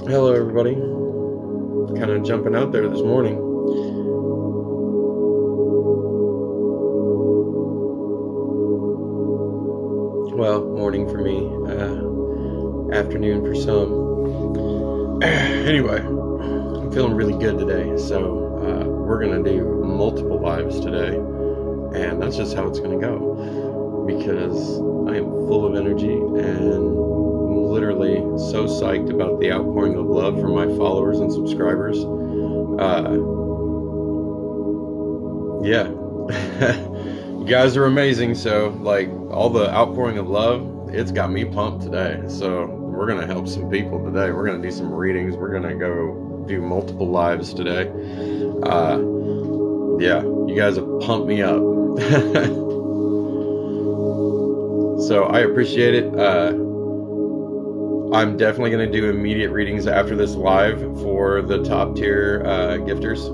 Hello, everybody. Kind of jumping out there this morning. Well, morning for me, afternoon for some. Anyway, I'm feeling really good today, so we're gonna do multiple lives today, and that's just how it's gonna go because I am full of energy and literally so psyched about the outpouring of love from my followers and subscribers. Yeah. You guys are amazing. So, like, all the outpouring of love, it's got me pumped today. So, we're going to help some people today. We're going to do some readings. We're going to go do multiple lives today. Yeah, you guys have pumped me up. So, I appreciate it. I'm definitely going to do immediate readings after this live for the top tier gifters.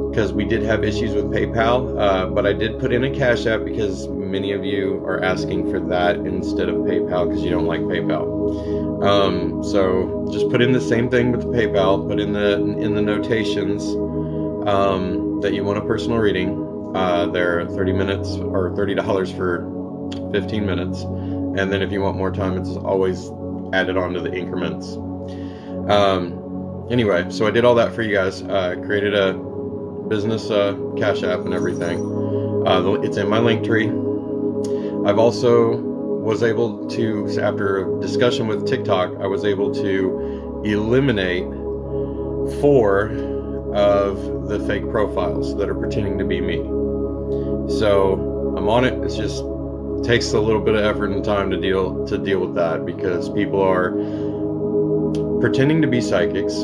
Because we did have issues with PayPal, but I did put in a Cash App because many of you are asking for that instead of PayPal because you don't like PayPal. So just put in the same thing with the PayPal. Put in the notations that you want a personal reading. They're 30 minutes or $30 for 15 minutes, and then if you want more time, it's always added on to the increments. Anyway, so I did all that for you guys. Created a business Cash App and everything. It's in my link tree. I've also was able to, after a discussion with TikTok, I was able to eliminate 4 of the fake profiles that are pretending to be me. So I'm on it. It's just takes a little bit of effort and time to deal with that because people are pretending to be psychics.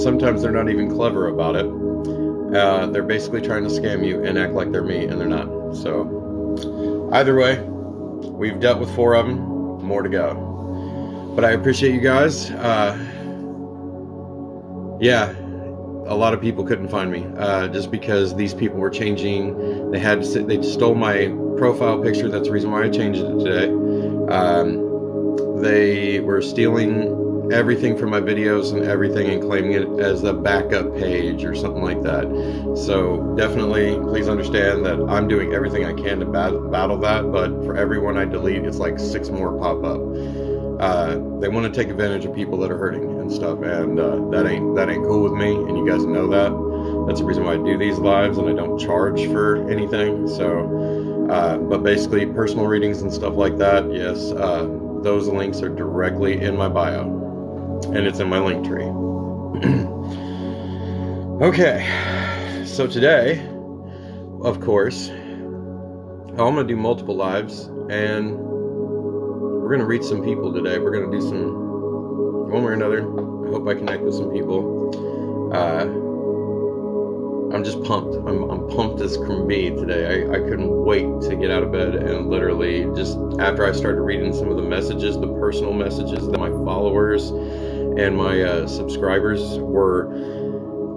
Sometimes they're not even clever about it. They're basically trying to scam you and act like they're me, and they're not. So either way, we've dealt with 4 of them. More to go. But I appreciate you guys. Yeah, a lot of people couldn't find me just because these people were changing. They stole my profile picture. That's the reason why I changed it today. They were stealing everything from my videos and everything and claiming it as a backup page or something like that. So definitely please understand that I'm doing everything I can to battle that, but for everyone I delete, it's like 6 more pop up. They want to take advantage of people that are hurting and stuff, and that ain't cool with me, and you guys know that. That's the reason why I do these lives and I don't charge for anything. So but basically personal readings and stuff like that, yes, those links are directly in my bio. And it's in my link tree. Okay, so today, of course, I'm going to do multiple lives, and we're going to reach some people today. We're going to do some, one way or another. I hope I connect with some people. I'm just pumped. I'm pumped as can be today. I couldn't wait to get out of bed, and literally just after I started reading some of the messages, the personal messages that my followers and my subscribers were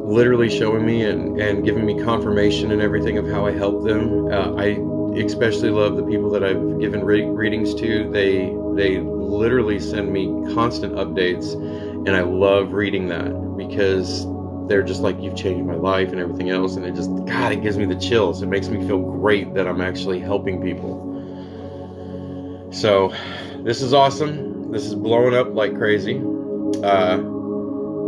literally showing me and giving me confirmation and everything of how I help them. I especially love the people that I've given readings to. They literally send me constant updates, and I love reading that because they're just like, you've changed my life and everything else, and it just, God, it gives me the chills. It makes me feel great that I'm actually helping people. So this is awesome. This is blowing up like crazy.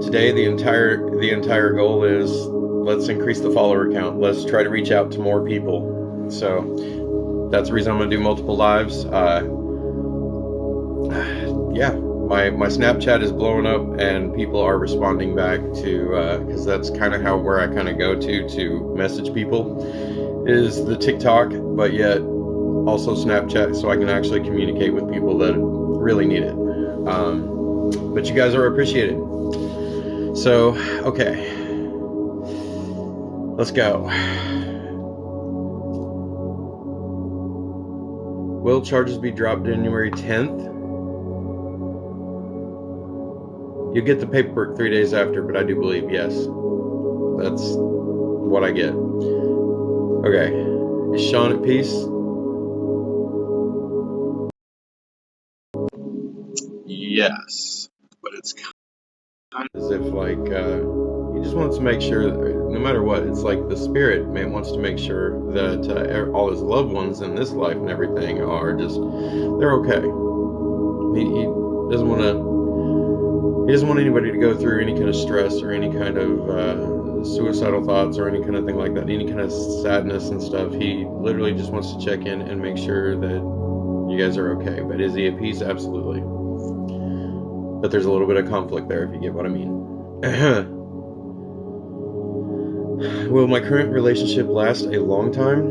Today the entire goal is, let's increase the follower count. Let's try to reach out to more people. So that's the reason I'm going to do multiple lives. Yeah, my Snapchat is blowing up, and people are responding back to, because that's kind of where I kind of go to message people, is the TikTok, but yet also Snapchat, so I can actually communicate with people that really need it. But you guys are appreciated. So, okay, let's go. Will charges be dropped January 10th? You get the paperwork 3 days after, but I do believe yes. That's what I get. Okay, is Sean at peace? Yes, but it's kind of as if like he just wants to make sure, no matter what, it's like the spirit man wants to make sure that all his loved ones in this life and everything are just they're okay. He doesn't want to. He doesn't want anybody to go through any kind of stress or any kind of suicidal thoughts or any kind of thing like that, any kind of sadness and stuff. He literally just wants to check in and make sure that you guys are okay. But is he at peace? Absolutely. But there's a little bit of conflict there, if you get what I mean. Will my current relationship last a long time?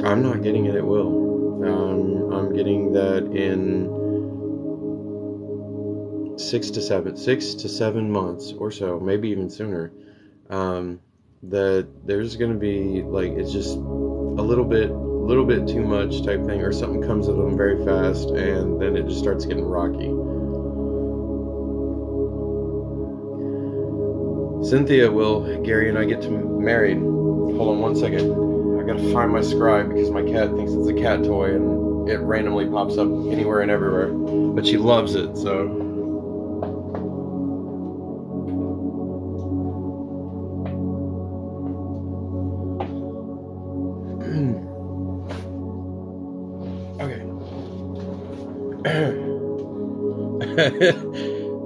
I'm not getting it. It will. I'm getting that in 6 to 7 months or so, maybe even sooner. That there's going to be like, it's just a little bit too much type thing, or something comes at them very fast and then it just starts getting rocky. Cynthia, will Gary and I get to married? Hold on one second. I gotta find my scribe because my cat thinks it's a cat toy and it randomly pops up anywhere and everywhere. But she loves it, so.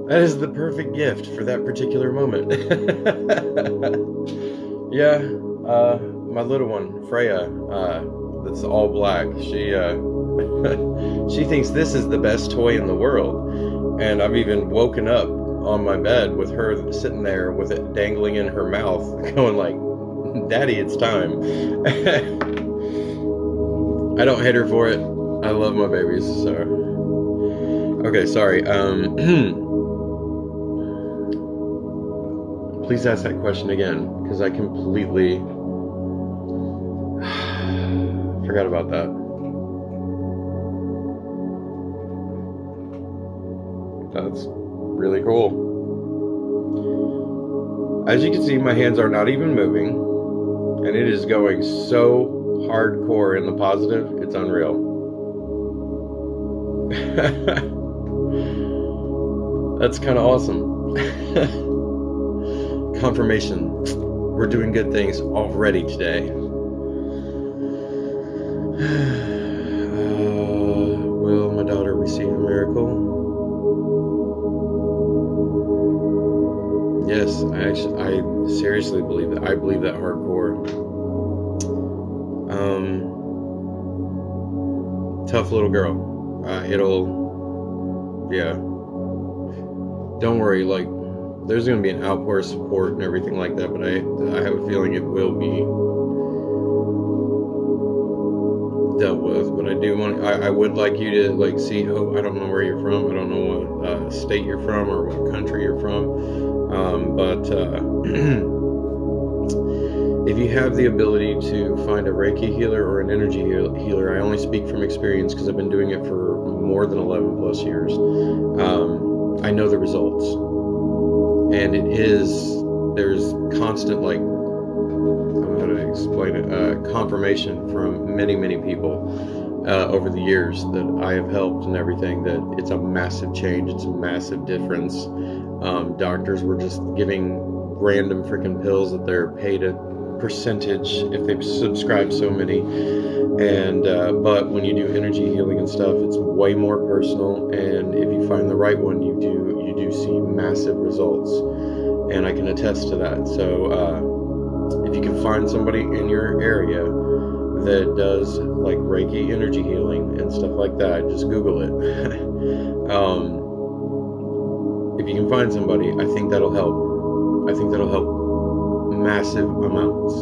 That is the perfect gift for that particular moment. Yeah, my little one, Freya, that's all black. She she thinks this is the best toy in the world, and I've even woken up on my bed with her sitting there with it dangling in her mouth, going like, "Daddy, it's time." I don't hate her for it. I love my babies, so. Okay, sorry. Please ask that question again, because I completely forgot about that. That's really cool. As you can see, my hands are not even moving, and it is going so hardcore in the positive, it's unreal. That's kind of awesome. Confirmation. We're doing good things already today. Will my daughter receive a miracle? Yes, I seriously believe that. I believe that hardcore. Tough little girl. Yeah. Don't worry, like, there's going to be an outpour of support and everything like that, but I have a feeling it will be dealt with. But I would like you to, like, see, I don't know where you're from, I don't know what state you're from or what country you're from, but if you have the ability to find a Reiki healer or an energy healer, I only speak from experience because I've been doing it for more than 11 plus years. I know the results, and there's constant, like, I don't know how to explain it, confirmation from many people over the years that I have helped and everything, that it's a massive change, it's a massive difference. Doctors were just giving random freaking pills that they're paid a percentage if they subscribe so many, and but when you do energy healing and stuff, it's way more personal, and if you find the right one, you do see massive results, and I can attest to that. So if you can find somebody in your area that does like Reiki energy healing and stuff like that, just Google it. If you can find somebody, I think that'll help. I think that'll help massive amounts.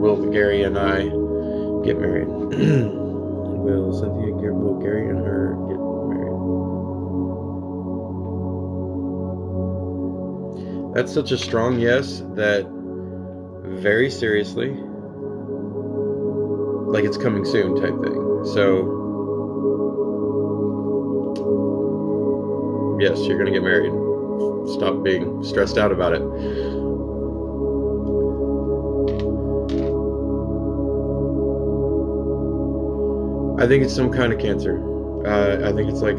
Will Gary and I get married? Will Gary and her get married? That's such a strong yes that very seriously, like it's coming soon type thing. So yes, you're gonna get married. Stop being stressed out about it. I think it's some kind of cancer. I think it's like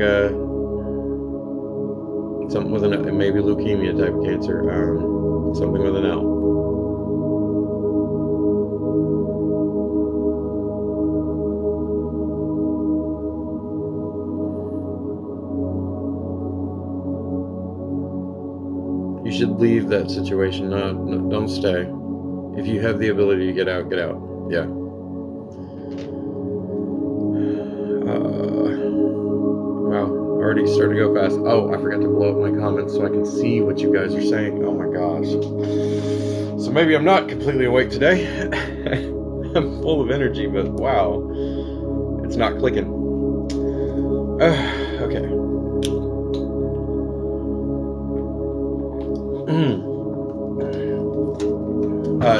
something with an maybe leukemia type cancer. Something with an L. You should leave that situation. No, don't stay. If you have the ability to get out, get out. Yeah. Wow, already started to go fast. Oh, I forgot to blow up my comments so I can see what you guys are saying. Oh my gosh. So maybe I'm not completely awake today. I'm full of energy, but wow, it's not clicking. Okay.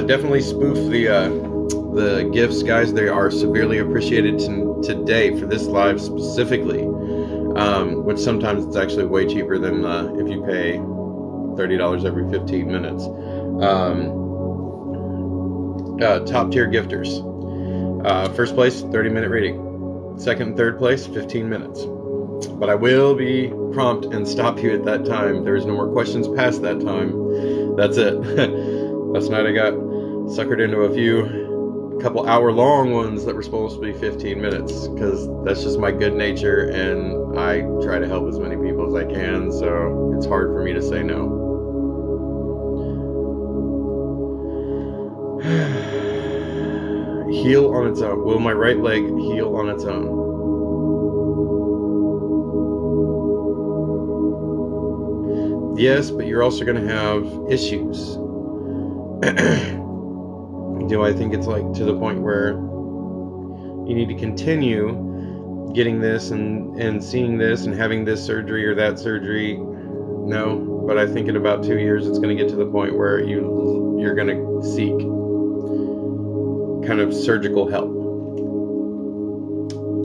Definitely spoof the gifts, guys. They are severely appreciated today for this live specifically, which sometimes it's actually way cheaper than if you pay $30 every 15 minutes. Top tier gifters. First place, 30-minute reading. Second and third place, 15 minutes. But I will be prompt and stop you at that time. There's no more questions past that time. That's it. Last night I got suckered into a couple hour-long ones that were supposed to be 15 minutes, because that's just my good nature, and I try to help as many people as I can, so it's hard for me to say no. Heal on its own. Will my right leg heal on its own? Yes, but you're also going to have issues. Do I think it's like to the point where you need to continue getting this and seeing this and having this surgery or that surgery? No, but I think in about 2 years it's going to get to the point where you're going to seek kind of surgical help.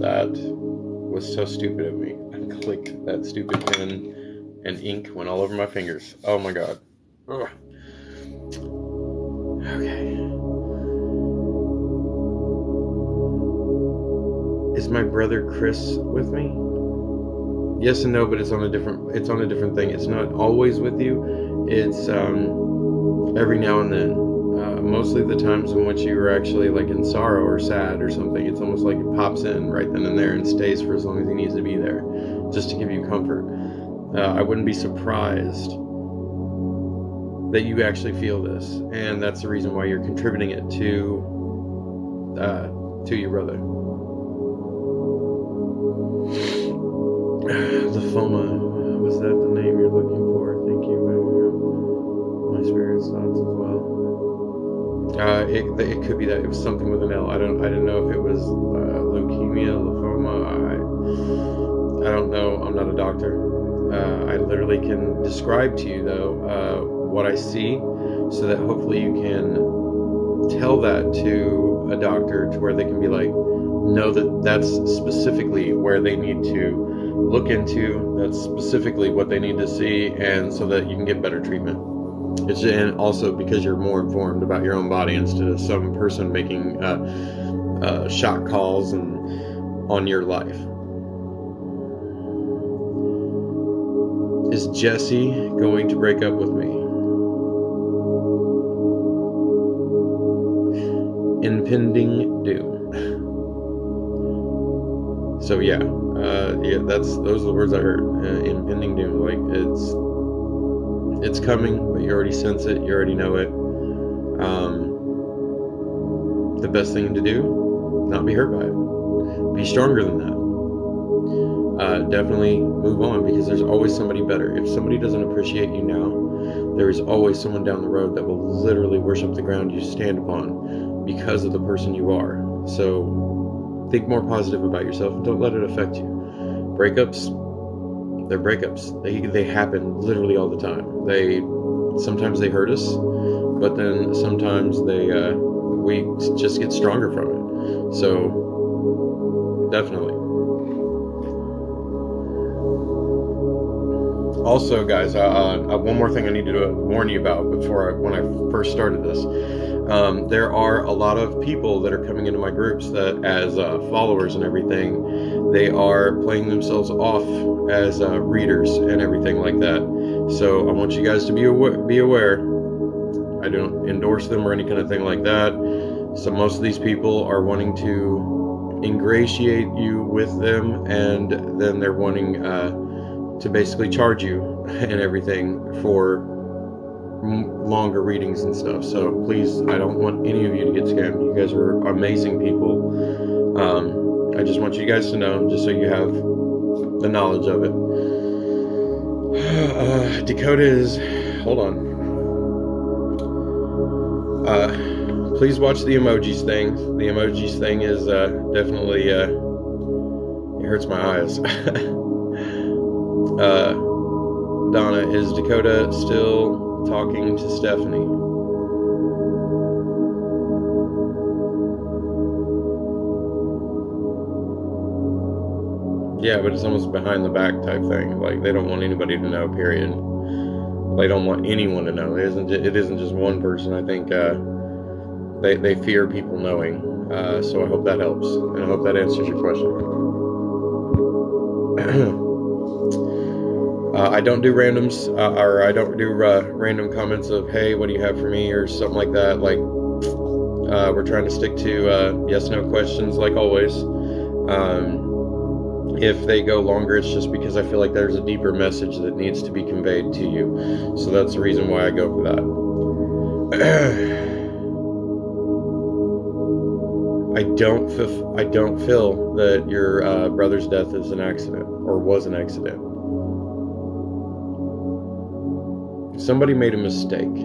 That was so stupid of me. I clicked that stupid pen and ink went all over my fingers. Oh my god. Ugh. Okay. Is my brother Chris with me? Yes and no, but it's on a different thing. It's not always with you. It's every now and then. Mostly the times in which you are actually like in sorrow or sad or something. It's almost like it pops in right then and there and stays for as long as he needs to be there, just to give you comfort. I wouldn't be surprised that you actually feel this, and that's the reason why you're contributing it to your brother. Lymphoma, was that the name you're looking for? Thank you. My spirit's thoughts as well. It could be that it was something with an L. I didn't know if it was leukemia, lymphoma. I don't know. I'm not a doctor. I literally can describe to you though what I see, so that hopefully you can tell that to a doctor, to where they can be like, know that that's specifically where they need to look into, that's specifically what they need to see, and so that you can get better treatment. And also because you're more informed about your own body instead of some person making shot calls on your life. Is Jesse going to break up with me? Impending doom. So yeah, those are the words I heard. Impending doom. Like it's coming, but you already sense it. You already know it. The best thing to do, not be hurt by it. Be stronger than that. Definitely move on, because there's always somebody better. If somebody doesn't appreciate you now, there is always someone down the road that will literally worship the ground you stand upon because of the person you are. So think more positive about yourself. Don't let it affect you. Breakups, they're breakups. They happen literally all the time. Sometimes they hurt us, but then sometimes we just get stronger from it. So definitely. Also, guys, one more thing I need to warn you about when I first started this. There are a lot of people that are coming into my groups that, as followers and everything, they are playing themselves off as readers and everything like that. So I want you guys to be aware. I don't endorse them or any kind of thing like that. So most of these people are wanting to ingratiate you with them, and then they're wanting to basically charge you and everything for longer readings and stuff. So please, I don't want any of you to get scammed. You guys are amazing people. I just want you guys to know, just so you have the knowledge of it. Dakota is, hold on. Please watch the emojis thing. The emojis thing is definitely, it hurts my eyes. Donna, is Dakota still talking to Stephanie? Yeah, but it's almost behind the back type thing. Like, they don't want anybody to know, period. They don't want anyone to know. It isn't just one person. I think they fear people knowing. So I hope that helps, and I hope that answers your question. I don't do randoms, or I don't do random comments of, hey, what do you have for me, or something like that. Like, we're trying to stick to yes/no questions, like always. If they go longer, it's just because I feel like there's a deeper message that needs to be conveyed to you. So that's the reason why I go for that. I don't feel that your brother's death is an accident, or was an accident. Somebody made a mistake.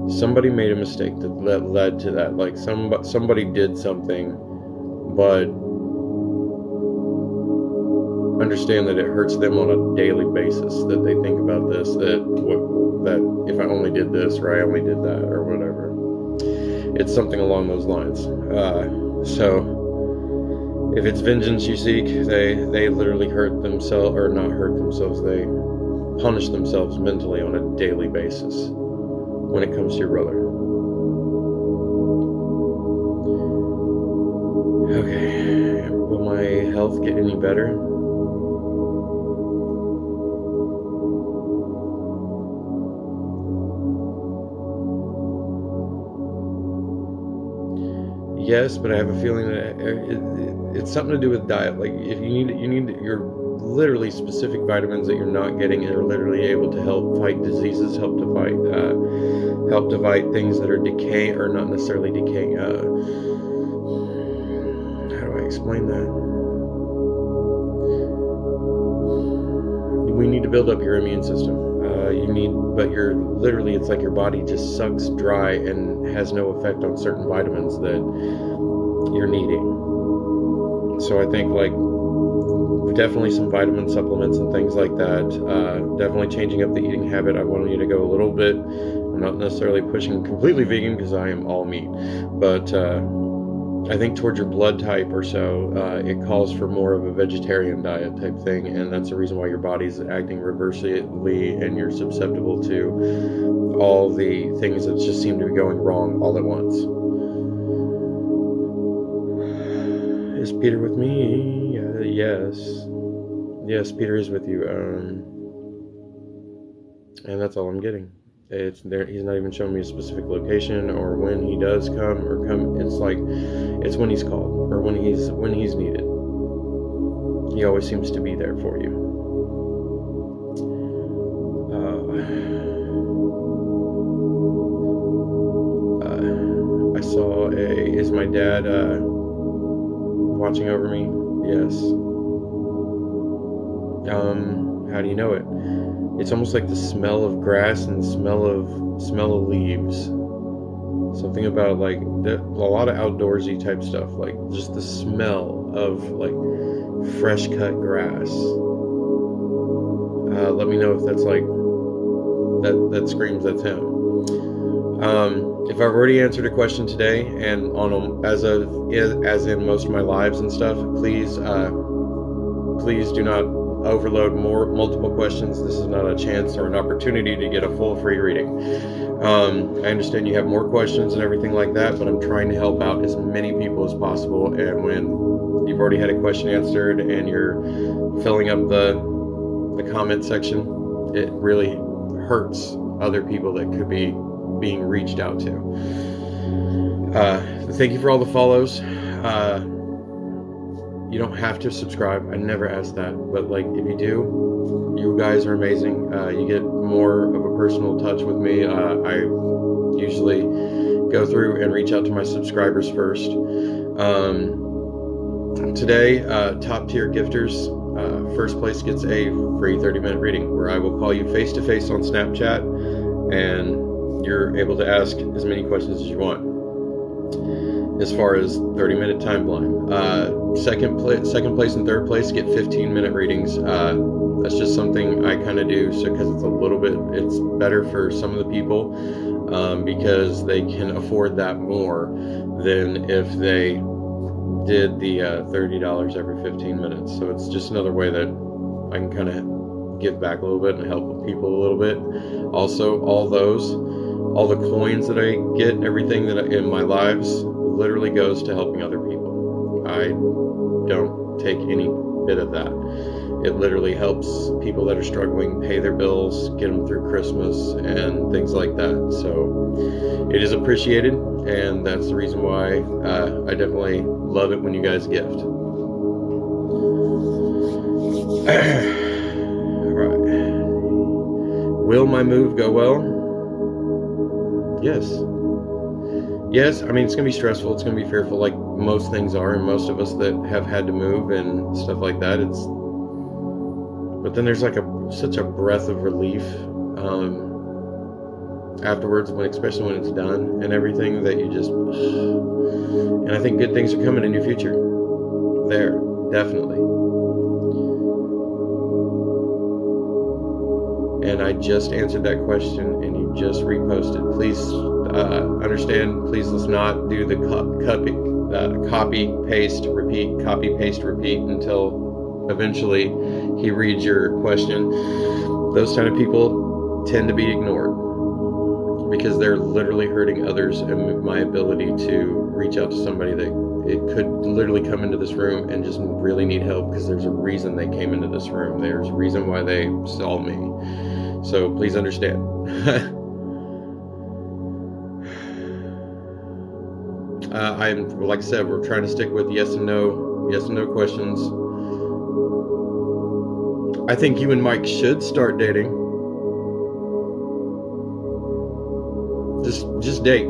Somebody made a mistake that led to that. Like, somebody did something, but understand that it hurts them on a daily basis, that they think about this, that if I only did this, or I only did that, or whatever. It's something along those lines. So if it's vengeance you seek, they literally hurt themselves, or not hurt themselves, they punish themselves mentally on a daily basis when it comes to your brother. Okay, will my health get any better? Yes, but I have a feeling that it's something to do with diet. Like, if you need your literally specific vitamins that you're not getting, and are literally able to help fight diseases, help to fight things that are decaying, or not necessarily decaying. How do I explain that? We need to build up your immune system. But it's like your body just sucks dry and has no effect on certain vitamins that you're needing. So I think, like, definitely some vitamin supplements and things like that. Definitely changing up the eating habit. I want you to go a little bit. I'm not necessarily pushing completely vegan, because I am all meat, but I think towards your blood type or so, it calls for more of a vegetarian diet type thing, and that's the reason why your body's acting reversely, and you're susceptible to all the things that just seem to be going wrong all at once. Is Peter with me? Yes, Peter is with you. And that's all I'm getting. It's there. He's not even showing me a specific location or when he does come. It's like, it's when he's called, or when he's needed. He always seems to be there for you. I saw is my dad watching over me? Yes. How do you know it? It's almost like the smell of grass and smell of leaves. Something about, like, a lot of outdoorsy type stuff, like just the smell of, like, fresh cut grass. Let me know if that's like that screams that's him. If I've already answered a question today, and as in most of my lives and stuff, please do not overload multiple questions, this is not a chance or an opportunity to get a full free reading. I understand you have more questions and everything like that, but I'm trying to help out as many people as possible. And when you've already had a question answered and you're filling up the comment section, it really hurts other people that could be being reached out to. Thank you for all the follows. You don't have to subscribe. I never ask that, but like if you do, you guys are amazing. You get more of a personal touch with me. I usually go through and reach out to my subscribers first. Today, top tier gifters, first place gets a free 30-minute reading where I will call you face to face on Snapchat, and you're able to ask as many questions as you want. As far as 30-minute time blind, second place and third place get 15-minute readings. That's just something I kind of do, so because it's better for some of the people, because they can afford that more than if they did the $30 every 15 minutes. So it's just another way that I can kind of give back a little bit and help people a little bit. Also, all the coins that I get, everything that in my lives literally goes to helping other people. I don't take any bit of that. It literally helps people that are struggling pay their bills, get them through Christmas and things like that. So it is appreciated, and that's the reason why I definitely love it when you guys gift. Alright. Will my move go well? Yes. Yes, I mean, it's going to be stressful, it's going to be fearful, like most things are, and most of us that have had to move and stuff like that, but then there's like such a breath of relief afterwards, especially when it's done and everything, that you just, and I think good things are coming in your future. There, definitely. And I just answered that question, and you just reposted. Please understand, please let's not do the copy, paste, repeat until eventually he reads your question. Those kind of people tend to be ignored because they're literally hurting others, and my ability to reach out to somebody that it could literally come into this room and just really need help, because there's a reason they came into this room. There's a reason why they saw me. So please understand. Like I said, we're trying to stick with yes and no questions. I think you and Mike should start dating. Just date.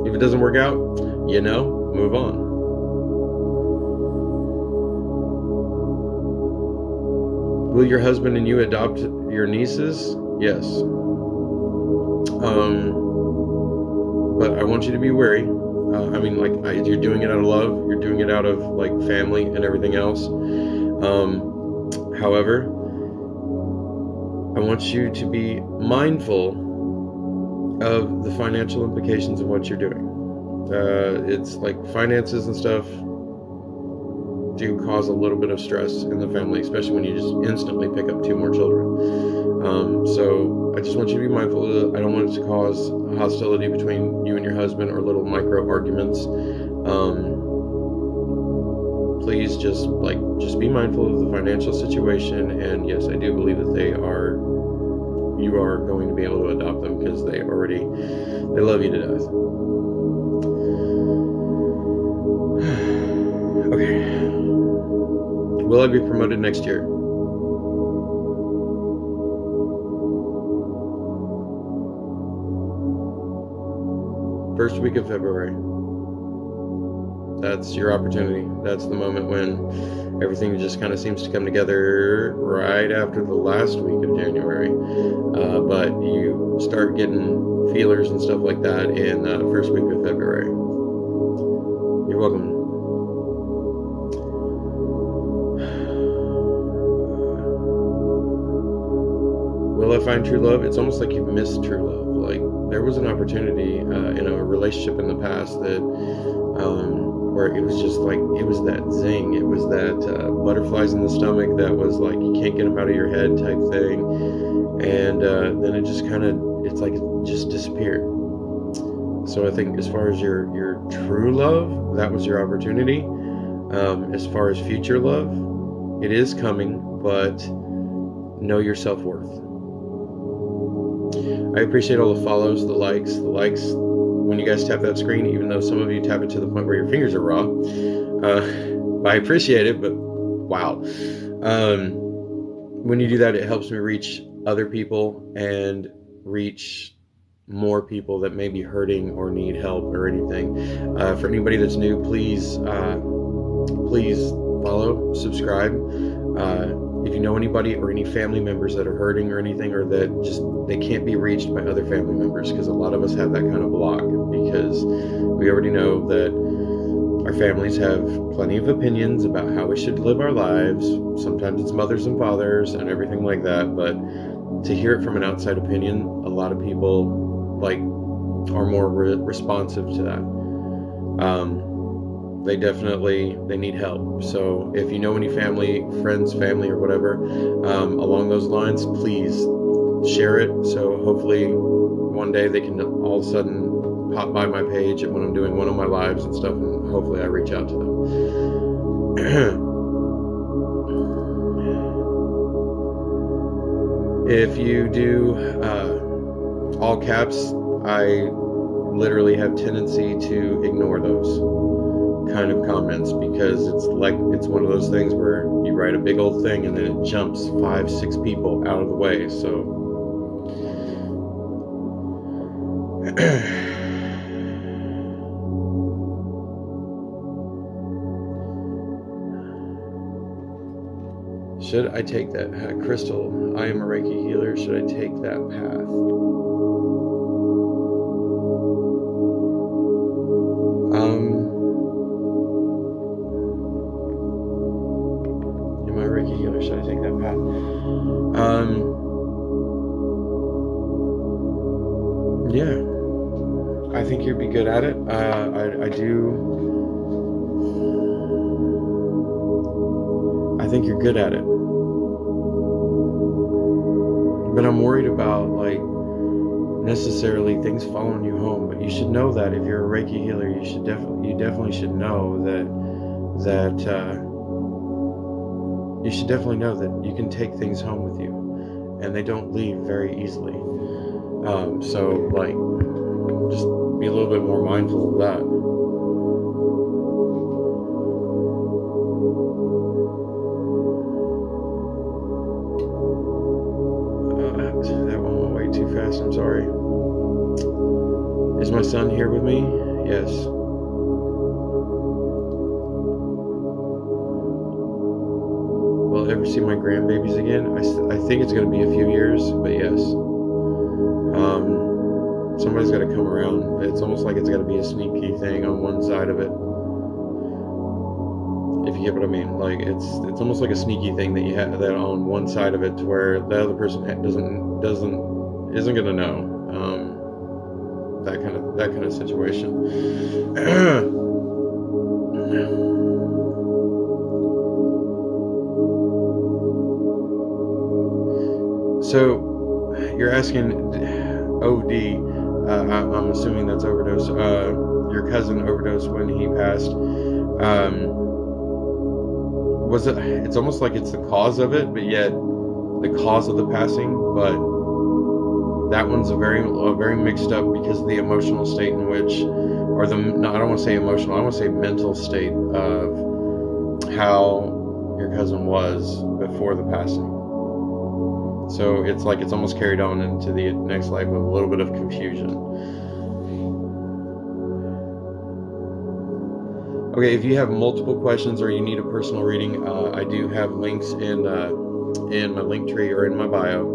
If it doesn't work out, move on. Will your husband and you adopt your nieces? Yes. But I want you to be wary. You're doing it out of love. You're doing it out of like family and everything else. However, I want you to be mindful of the financial implications of what you're doing. It's like finances and stuff do cause a little bit of stress in the family, especially when you just instantly pick up 2 more children. So I just want you to be mindful of it. I don't want it to cause hostility between you and your husband or little micro arguments. Please just be mindful of the financial situation. And yes, I do believe that you are going to be able to adopt them, because they love you to death. Okay. Will I be promoted next year? First week of February. That's your opportunity. That's the moment when everything just kind of seems to come together right after the last week of January. But you start getting feelers and stuff like that in first week of February. You're welcome. Will I find true love? It's almost like you've missed true love. Like, there was an opportunity in a relationship in the past that where it was just like, it was that zing, it was that butterflies in the stomach that was like, you can't get them out of your head type thing. And then it just kind of, it's like it just disappeared. So I think as far as your true love, that was your opportunity. As far as future love, it is coming, but know your self-worth. I appreciate all the follows, the likes. When you guys tap that screen, even though some of you tap it to the point where your fingers are raw, I appreciate it, but wow. When you do that, it helps me reach other people and reach more people that may be hurting or need help or anything. For anybody that's new, please follow, subscribe. If you know anybody or any family members that are hurting or anything, or that just they can't be reached by other family members, because a lot of us have that kind of block, because we already know that our families have plenty of opinions about how we should live our lives. Sometimes it's mothers and fathers and everything like that, but to hear it from an outside opinion, a lot of people are more responsive to that. They need help. So if you know any friends, family, or whatever, along those lines, please share it. So hopefully one day they can all of a sudden pop by my page when I'm doing one of my lives and stuff, and hopefully I reach out to them. If you do all caps, I literally have tendency to ignore those kind of comments, because it's one of those things where you write a big old thing and then it jumps 5-6 people out of the way. So should I take that Crystal, I am a Reiki healer, should I take that path? Am I a Reiki healer, should I take that path? Yeah, I think you'd be good at it. I think you're good at it. But I'm worried about necessarily things following you home. But you should know that if you're a Reiki healer, you definitely should know that you should definitely know that you can take things home with you, and they don't leave very easily. So just be a little bit more mindful of that. That one went way too fast, I'm sorry. Is my son here with me? Yes. Will I ever see my grandbabies again? I think it's going to be a few years, but yes. Somebody's got to come around. It's almost like it's got to be a sneaky thing on one side of it. If you get what I mean, it's almost like a sneaky thing that you have that on one side of it, to where the other person isn't gonna know. That kind of situation. So you're asking OD. I'm assuming that's overdose. Your cousin overdosed when he passed. It's almost like it's the cause of it, but yet the cause of the passing. But that one's a very mixed up, because of the emotional state in which, I don't want to say emotional, I want to say mental state of how your cousin was before the passing. So it's almost carried on into the next life with a little bit of confusion. Okay, if you have multiple questions or you need a personal reading, I do have links in my link tree or in my bio.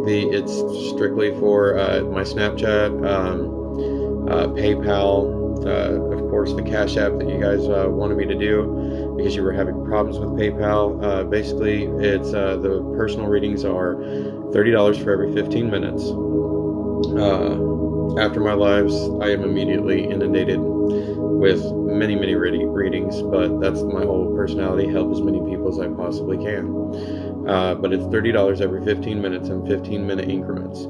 It's strictly for my Snapchat, PayPal, of course the Cash App that you guys wanted me to do because you were having problems with PayPal. Basically, it's the personal readings are $30 for every 15 minutes. After my lives, I am immediately inundated with many, many readings, but that's my whole personality, help as many people as I possibly can. But it's $30 every 15 minutes in 15-minute increments.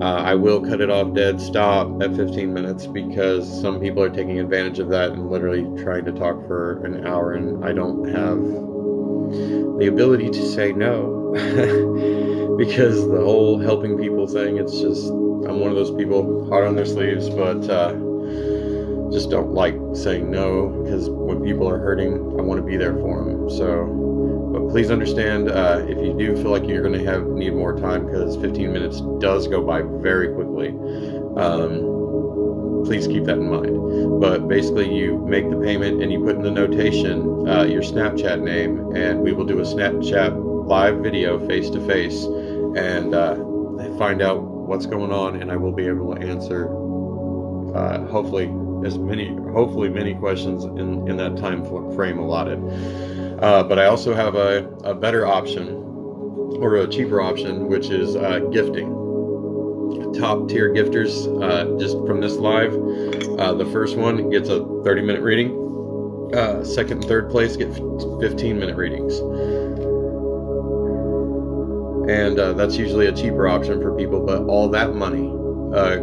I will cut it off dead stop at 15 minutes because some people are taking advantage of that and literally trying to talk for an hour, and I don't have the ability to say no because the whole helping people thing, it's just, I'm one of those people hard on their sleeves, but just don't like saying no, because when people are hurting, I want to be there for them. So, but please understand if you do feel like you're going to need more time, because 15 minutes does go by very quickly. Please keep that in mind. But basically, you make the payment and you put in the notation your Snapchat name, and we will do a Snapchat live video face to face and find out what's going on, and I will be able to answer hopefully many questions in that time frame allotted. But I also have a better option, or a cheaper option, which is gifting. Top tier gifters, just from this live, the first one gets a 30-minute reading. Second and third place get 15-minute readings. And that's usually a cheaper option for people, but all that money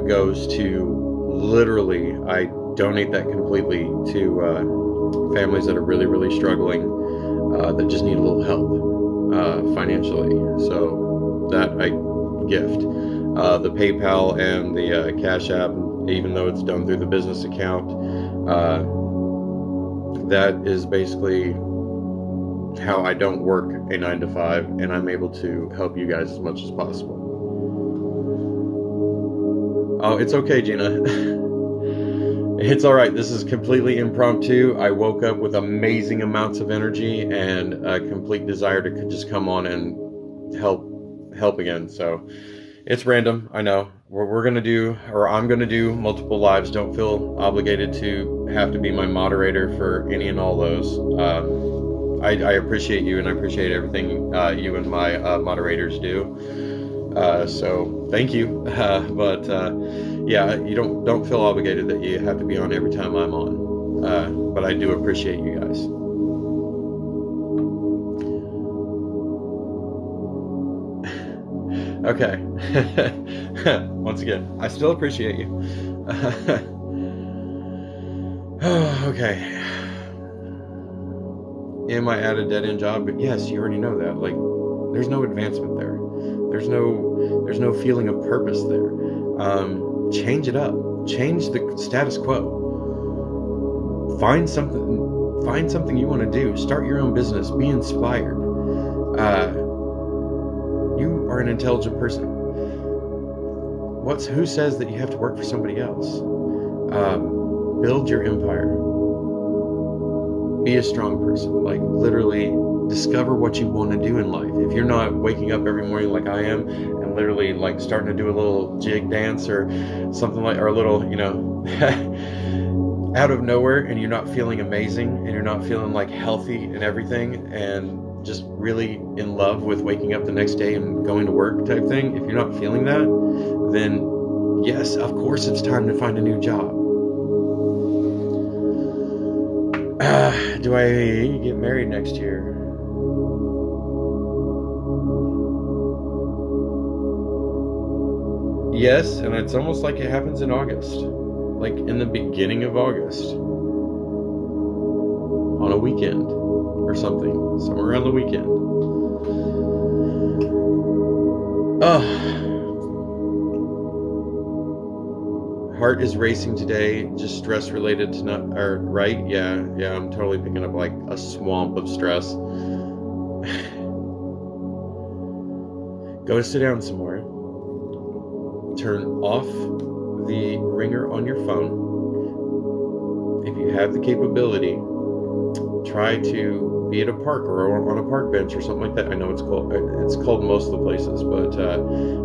goes to, literally, I donate that completely to families that are really, really struggling, that just need a little help financially. So that I gift. The PayPal and the Cash App, even though it's done through the business account, that is basically how I don't work a 9 to 5, and I'm able to help you guys as much as possible. Oh, it's okay, Gina. It's all right. This is completely impromptu. I woke up with amazing amounts of energy and a complete desire to just come on and help again. So it's random, I know. We're going to do, or I'm going to do multiple lives. Don't feel obligated to have to be my moderator for any and all those. I appreciate you, and I appreciate everything you and my moderators do. So thank you. But yeah, you don't feel obligated that you have to be on every time I'm on. But I do appreciate you guys. Okay. Once again, I still appreciate you. Okay. Am I at a dead-end job? But yes, you already know that. Like, there's no advancement there. There's no feeling of purpose there. Change it up. Change the status quo. Find something you want to do. Start your own business. Be inspired. You are an intelligent person. Who says that you have to work for somebody else? Build your empire. Be a strong person. Like, literally discover what you want to do in life. If you're not waking up every morning like I am and literally like starting to do a little jig dance or something like, or a little, out of nowhere, and you're not feeling amazing and you're not feeling like healthy and everything, and just really in love with waking up the next day and going to work type thing, if you're not feeling that, then yes, of course it's time to find a new job. Do I get married next year? Yes, and it's almost like it happens in August. Like in the beginning of August. On a weekend or something. Somewhere around the weekend. Heart is racing today, just stress related to right? Yeah, I'm totally picking up like a swamp of stress. Go sit down some more. Turn off the ringer on your phone. If you have the capability, try to be at a park or on a park bench or something like that. I know it's cold most of the places, but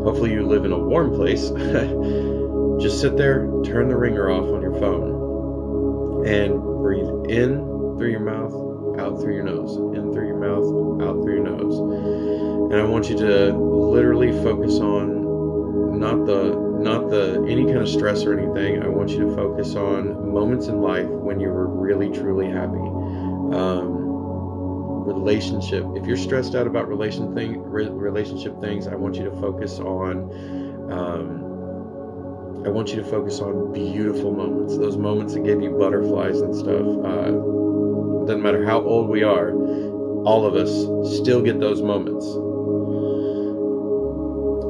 hopefully you live in a warm place. Just sit there, turn the ringer off on your phone, and breathe in through your mouth, out through your nose. In through your mouth, out through your nose. And I want you to literally focus on any kind of stress or anything. I want you to focus on moments in life when you were really truly happy. Relationship. If you're stressed out about relationship things, I want you to focus on. I want you to focus on beautiful moments. Those moments that give you butterflies and stuff. Doesn't matter how old we are, all of us still get those moments.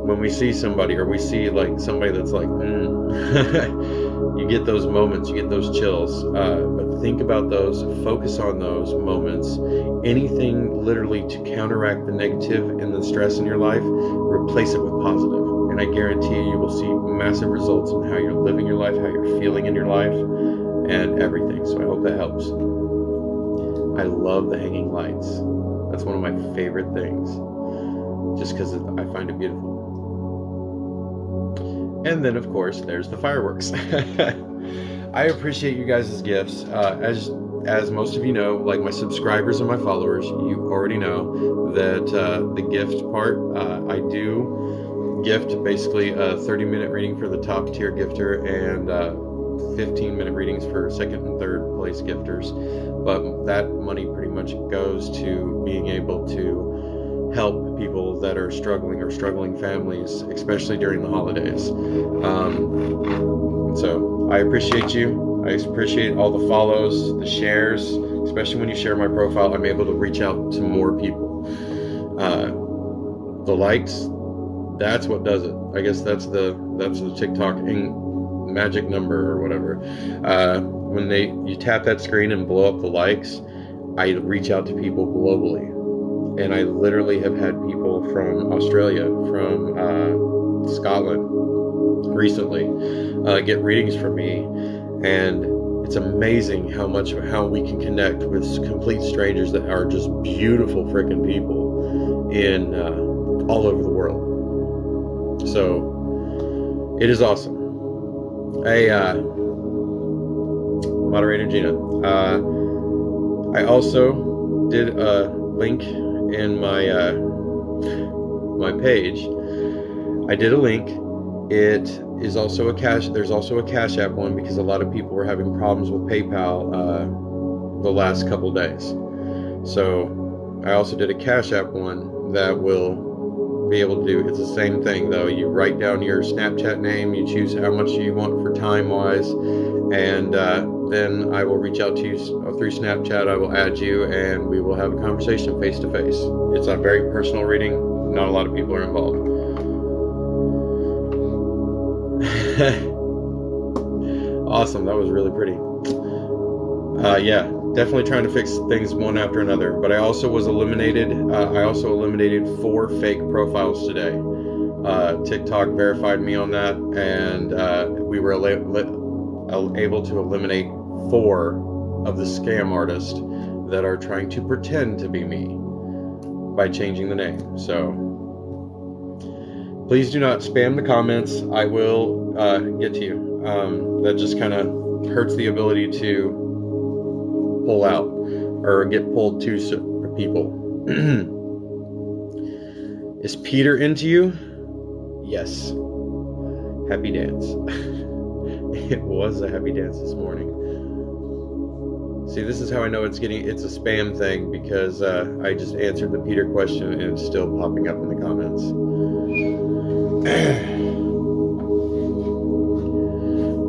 When we see somebody, or we see like somebody that's like, you get those moments, you get those chills. But think about those, focus on those moments. Anything literally to counteract the negative and the stress in your life, replace it with positive. And I guarantee you will see massive results in how you're living your life, how you're feeling in your life, and everything. So I hope that helps. I love the hanging lights. That's one of my favorite things, just because I find it beautiful. And then, of course, there's the fireworks. I appreciate you guys' gifts. As most of you know, like my subscribers and my followers, you already know that the gift part, I do gift basically a 30-minute reading for the top tier gifter and 15-minute readings for second and third place gifters. But that money pretty much goes to being able to help people that are struggling, or struggling families, especially during the holidays. So I appreciate you. I appreciate all the follows, the shares, especially when you share my profile. I'm able to reach out to more people. The likes, that's what does it. I guess that's the TikTok magic number or whatever. When you tap that screen and blow up the likes, I reach out to people globally. And I literally have had people from Australia, from Scotland recently get readings from me, and it's amazing how we can connect with complete strangers that are just beautiful freaking people in all over the world. So it is awesome. Hey, moderator Gina, I also did a link in my my page. I did a link. It is also there's also a Cash App one, because a lot of people were having problems with PayPal the last couple days. So I also did a Cash App one that will be able to do. It's the same thing though. You write down your Snapchat name, you choose how much you want for time wise, and then I will reach out to you through Snapchat. I will add you, and we will have a conversation face to face. It's a very personal reading. Not a lot of people are involved. Awesome. That was really pretty. Yeah, definitely trying to fix things one after another. But I also eliminated 4 fake profiles today. TikTok verified me on that, and we were able to eliminate 4 of the scam artists that are trying to pretend to be me by changing the name. So please do not spam the comments. I will get to you. That just kind of hurts the ability to pull out or get pulled to people. Is Peter into you? Yes. Happy dance. It was a happy dance this morning. See, this is how I know it's a spam thing, because I just answered the Peter question and it's still popping up in the comments.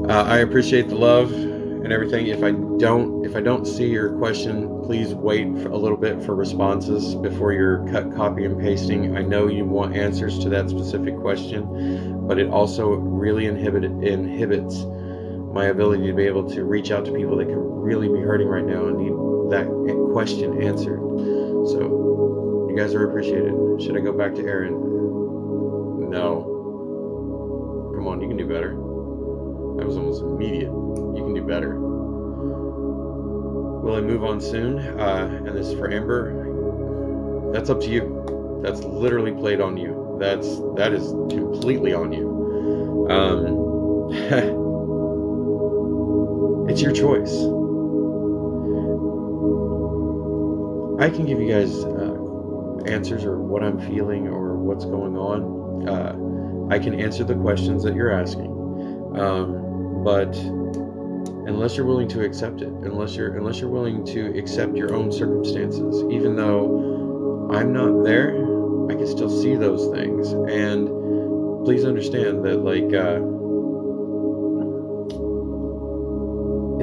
I appreciate the love and everything. If I don't see your question, please wait for a little bit for responses before you're copy and pasting. I know you want answers to that specific question, but it also really inhibits my ability to be able to reach out to people that can really be hurting right now and need that question answered. So you guys are appreciated. Should I go back to Aaron? No. Come on, you can do better. That was almost immediate. You can do better. Will I move on soon? And this is for Amber. That's up to you. That's literally played on you. That is completely on you. It's your choice. I can give you guys answers or what I'm feeling or what's going on. I can answer the questions that you're asking. But unless you're willing to accept it, unless you're willing to accept your own circumstances, even though I'm not there, I can still see those things. And please understand that, like,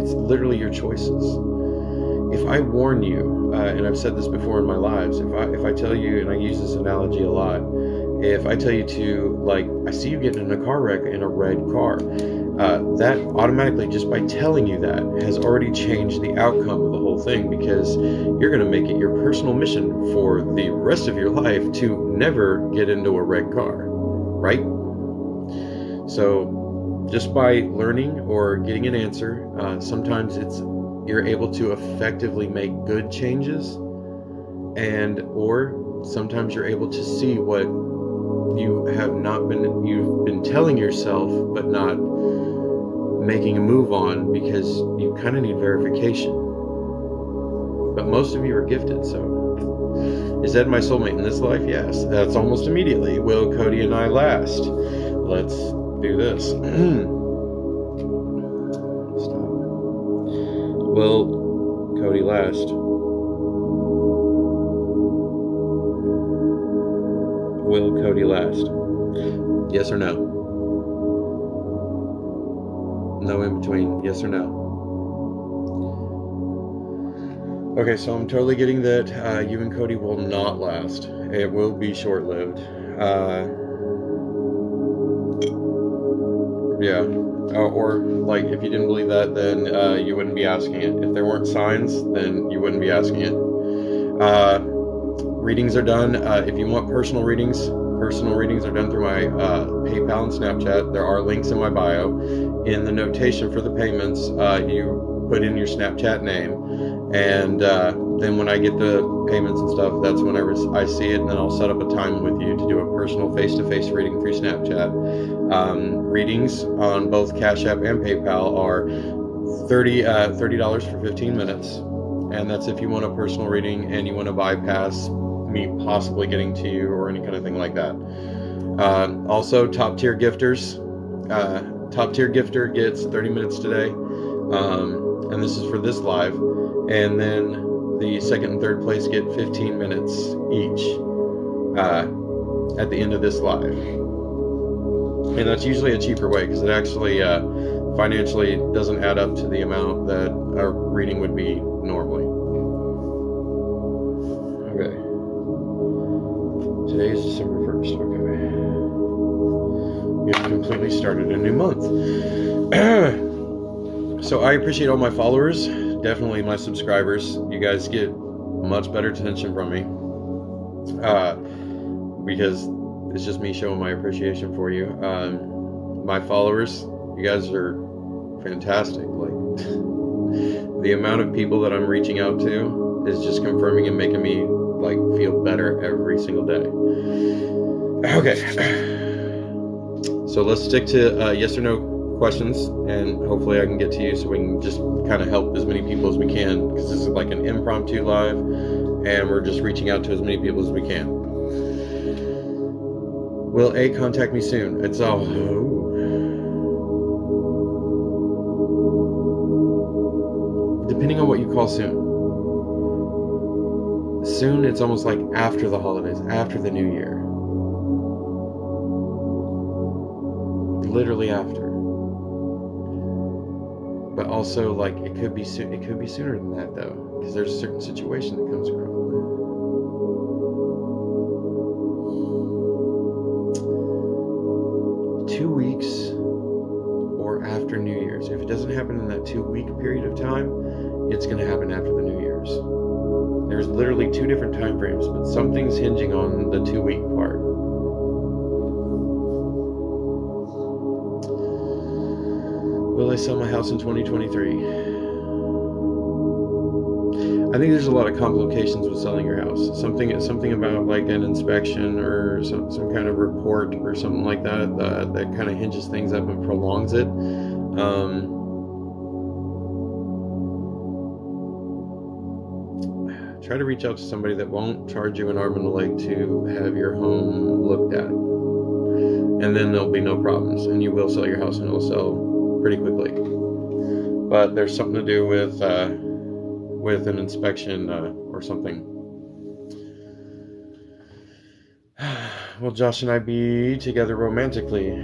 it's literally your choices. If I warn you, and I've said this before in my lives, if I tell you, and I use this analogy a lot, if I tell you to, like, I see you getting in a car wreck in a red car, that automatically, just by telling you that, has already changed the outcome of the whole thing, because you're going to make it your personal mission for the rest of your life to never get into a red car, right? So just by learning or getting an answer, sometimes you're able to effectively make good changes, or sometimes you're able to see what you've been telling yourself but not making a move on, because you kind of need verification. But most of you are gifted. So is Ed my soulmate in this life? Yes. That's almost immediately. Will Cody and I last? Let's do this. Stop. Will Cody last? Will Cody last? Yes or no? No in between. Yes or no? Okay, so I'm totally getting that you and Cody will not last. It will be short-lived. Yeah. Or, like, if you didn't believe that, then you wouldn't be asking it. If there weren't signs, then you wouldn't be asking it. Readings are done. If you want personal readings are done through my PayPal and Snapchat. There are links in my bio. In the notation for the payments, you put in your Snapchat name, and then when I get the payments and stuff, that's whenever I see it, and then I'll set up a time with you to do a personal face-to-face reading through Snapchat. Readings on both Cash App and PayPal are $30 for 15 minutes, and that's if you want a personal reading and you want to bypass me possibly getting to you or any kind of thing like that. Also, top tier gifters. Top tier gifter gets 30 minutes today, and this is for this live. And then the second and third place get 15 minutes each at the end of this live. And that's usually a cheaper way, because it actually financially doesn't add up to the amount that a reading would be normally. Okay. Today is December 1st. Okay. We have completely started a new month. So I appreciate all my followers, definitely my subscribers. You guys get much better attention from me, because it's just me showing my appreciation for you. My followers, you guys are fantastic. Like, the amount of people that I'm reaching out to is just confirming and making me, like, feel better every single day. Okay. So let's stick to yes or no questions, and hopefully I can get to you so we can just kind of help as many people as we can, because this is like an impromptu live, and we're just reaching out to as many people as we can. Will A contact me soon? It's all... depending on what you call soon. Soon, it's almost like after the holidays, after the new year. Literally after. But also, like, it could be soon. It could be sooner than that, though, because there's a certain situation that comes around. 2 weeks or after New Year's. If it doesn't happen in that 2-week period of time, it's going to happen after the New Year's. There's literally 2 different time frames, but something's hinging on the 2-week part. Will I sell my house in 2023? I think there's a lot of complications with selling your house. Something about, like, an inspection or some kind of report or something like that that kind of hinges things up and prolongs it. Try to reach out to somebody that won't charge you an arm and a leg to have your home looked at. and then there'll be no problems, and you will sell your house, and it'll sell pretty quickly. But there's something to do with an inspection or something. Will Josh and I be together romantically?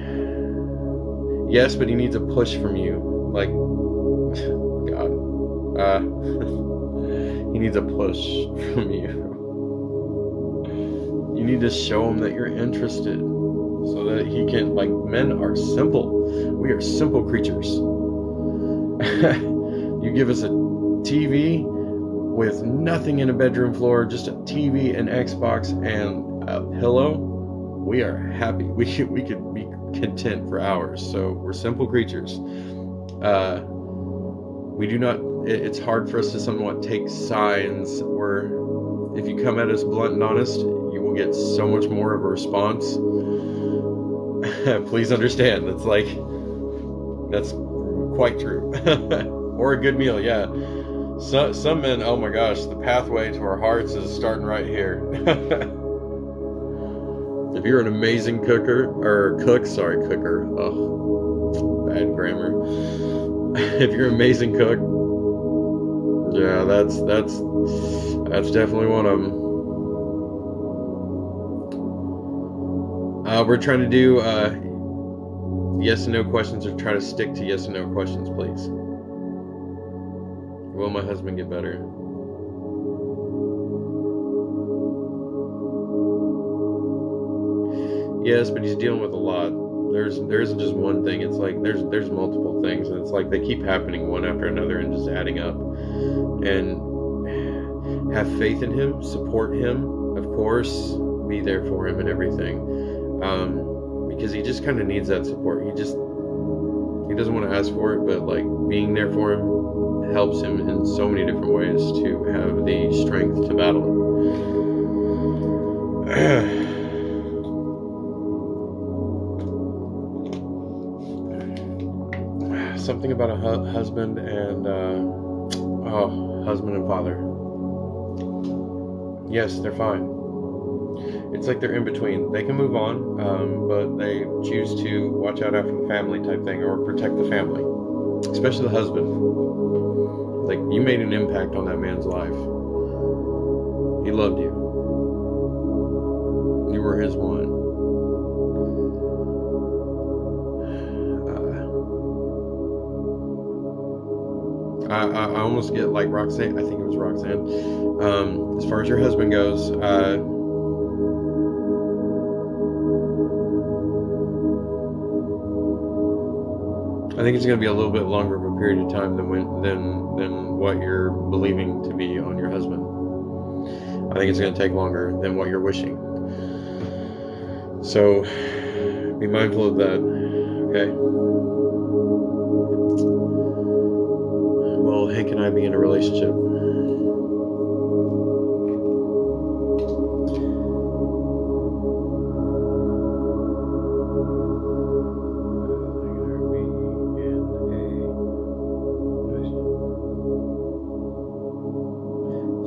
Yes, but he needs a push from you. Like, God. He needs a push from you. You need to show him that you're interested so that he can, like, men are simple. We are simple creatures. You give us a TV with nothing in a bedroom floor, just a TV, an Xbox, and a pillow, we are happy. We could be content for hours. So we're simple creatures. We do not, it's hard for us to somewhat take sides. If you come at us blunt and honest, you will get so much more of a response. Please understand, that's quite true. Or a good meal, yeah. Some men, oh my gosh, the pathway to our hearts is starting right here. If you're an amazing cooker, oh, bad grammar. If you're an amazing cook, yeah, that's definitely one of them. We're trying to do yes and no questions, or try to stick to yes and no questions, please. Will my husband get better? Yes, but he's dealing with a lot. There isn't just one thing. It's like there's multiple things, and it's like they keep happening one after another and just adding up. And have faith in him, support him, of course, be there for him and everything. Because he just kind of needs that support. He doesn't want to ask for it, but like being there for him helps him in so many different ways to have the strength to battle it. Something about a husband and husband and father. Yes, they're fine. It's like they're in between. They can move on, but they choose to watch out after the family type thing, or protect the family, especially the husband. Like, you made an impact on that man's life. He loved you. You were his one. I almost get like Roxanne. I think it was Roxanne. As far as your husband goes, I think it's going to be a little bit longer of a period of time than what you're believing to be on your husband. I think it's going to take longer than what you're wishing. So be mindful of that, okay? Will Hank and I be in a relationship?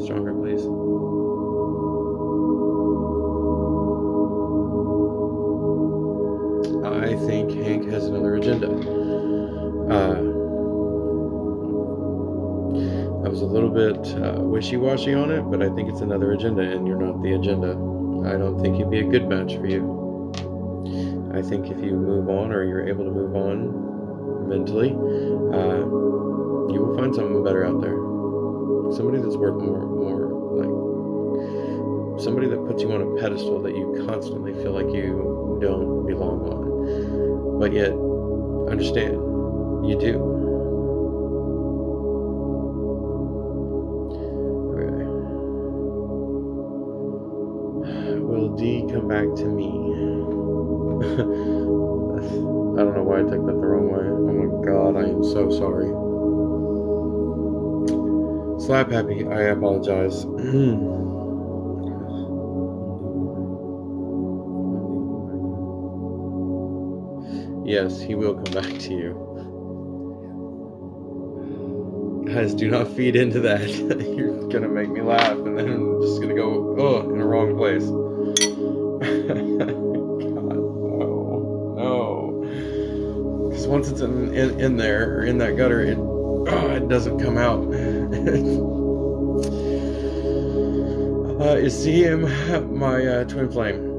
Stronger, please. I think Hank has another agenda. I was a little bit wishy-washy on it, but I think it's another agenda, and you're not the agenda. I don't think he'd be a good match for you. I think if you move on, or you're able to move on mentally, you will find something better out there. Somebody that's worth more, like somebody that puts you on a pedestal that you constantly feel like you don't belong on, but yet understand you do. Okay. Will D come back to me? I don't know why I took that the wrong way. Oh my God, I am so sorry. Slap Happy, I apologize. Yes, he will come back to you. Guys, do not feed into that. You're gonna make me laugh, and then I'm just gonna go, in the wrong place. God, no. because once it's in there or in that gutter, it doesn't come out. Is CM my twin flame?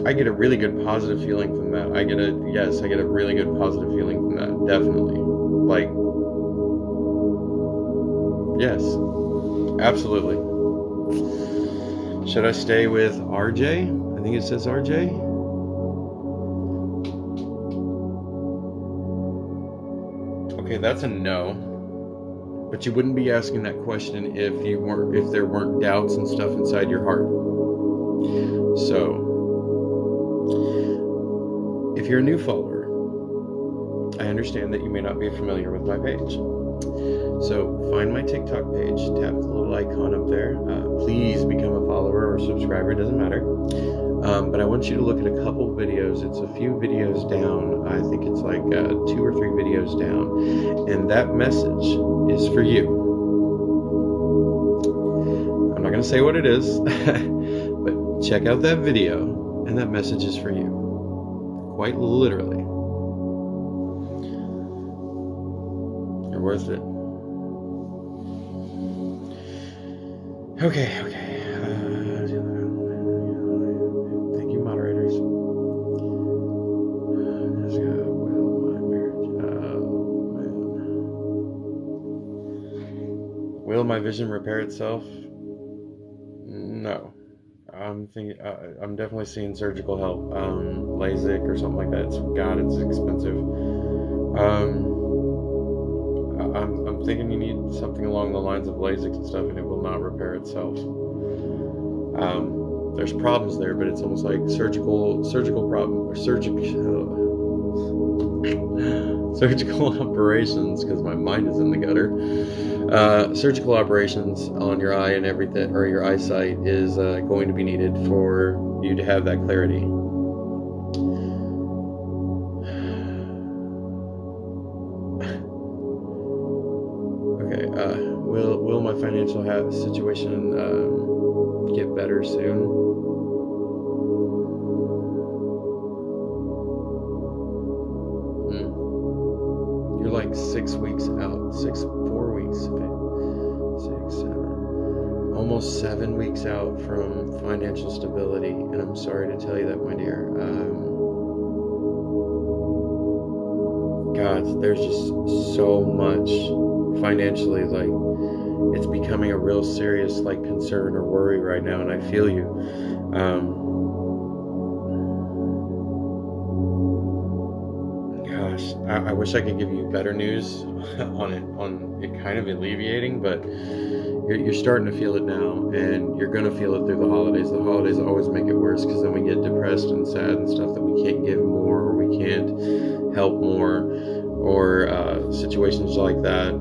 I get a really good positive feeling from that. I get a really good positive feeling from that. Definitely. Like, yes, absolutely. Should I stay with RJ? I think it says RJ. Okay, that's a no. But you wouldn't be asking that question if there weren't doubts and stuff inside your heart. So, if you're a new follower, I understand that you may not be familiar with my page. So find my TikTok page, tap the little icon up there. Please become a follower or subscriber, it doesn't matter. But I want you to look at a couple videos. It's a few videos down. I think it's like 2 or 3 videos down. And that message is for you. I'm not going to say what it is, but check out that video, and that message is for you. Quite literally. You're worth it. Okay. Thank you, moderators. Just gotta will my marriage. Will my vision repair itself? No. I'm definitely seeing surgical help, LASIK or something like that. It's expensive. I'm thinking you need something along the lines of LASIK and stuff, and it will not repair itself. There's problems there, but it's almost like surgical operations, because my mind is in the gutter. Surgical operations on your eye and everything, or your eyesight, is going to be needed for you to have that clarity. Okay, will my financial situation get better soon? You're like 6 weeks out. 4 weeks. 6, 7. Almost 7 weeks out from financial stability. And I'm sorry to tell you that, my dear. God, there's just so much financially, like, it's becoming a real serious, like, concern or worry right now, and I feel you. Gosh, I wish I could give you better news on it kind of alleviating, but you're starting to feel it now, and you're going to feel it through the holidays. The holidays always make it worse, because then we get depressed and sad and stuff, that we can't give more, or we can't help more, or situations like that.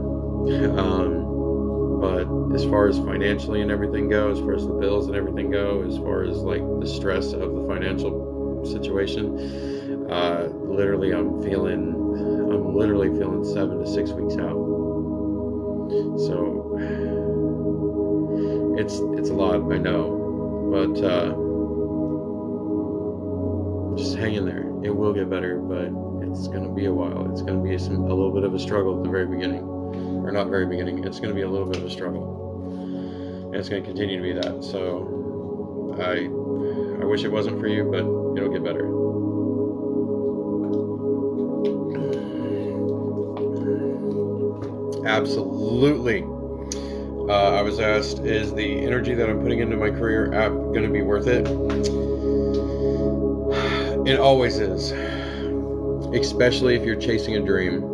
But as far as financially and everything go, as far as the bills and everything go, as far as like the stress of the financial situation, literally I'm literally feeling 7 to 6 weeks out. So it's a lot, I know, but just hang in there. It will get better, but it's going to be a while. It's going to be a little bit of a struggle at the very beginning. Or not very beginning. It's going to be a little bit of a struggle. And it's going to continue to be that. So I wish it wasn't for you, but it'll get better. Absolutely. I was asked, is the energy that I'm putting into my career app going to be worth it? It always is. Especially if you're chasing a dream.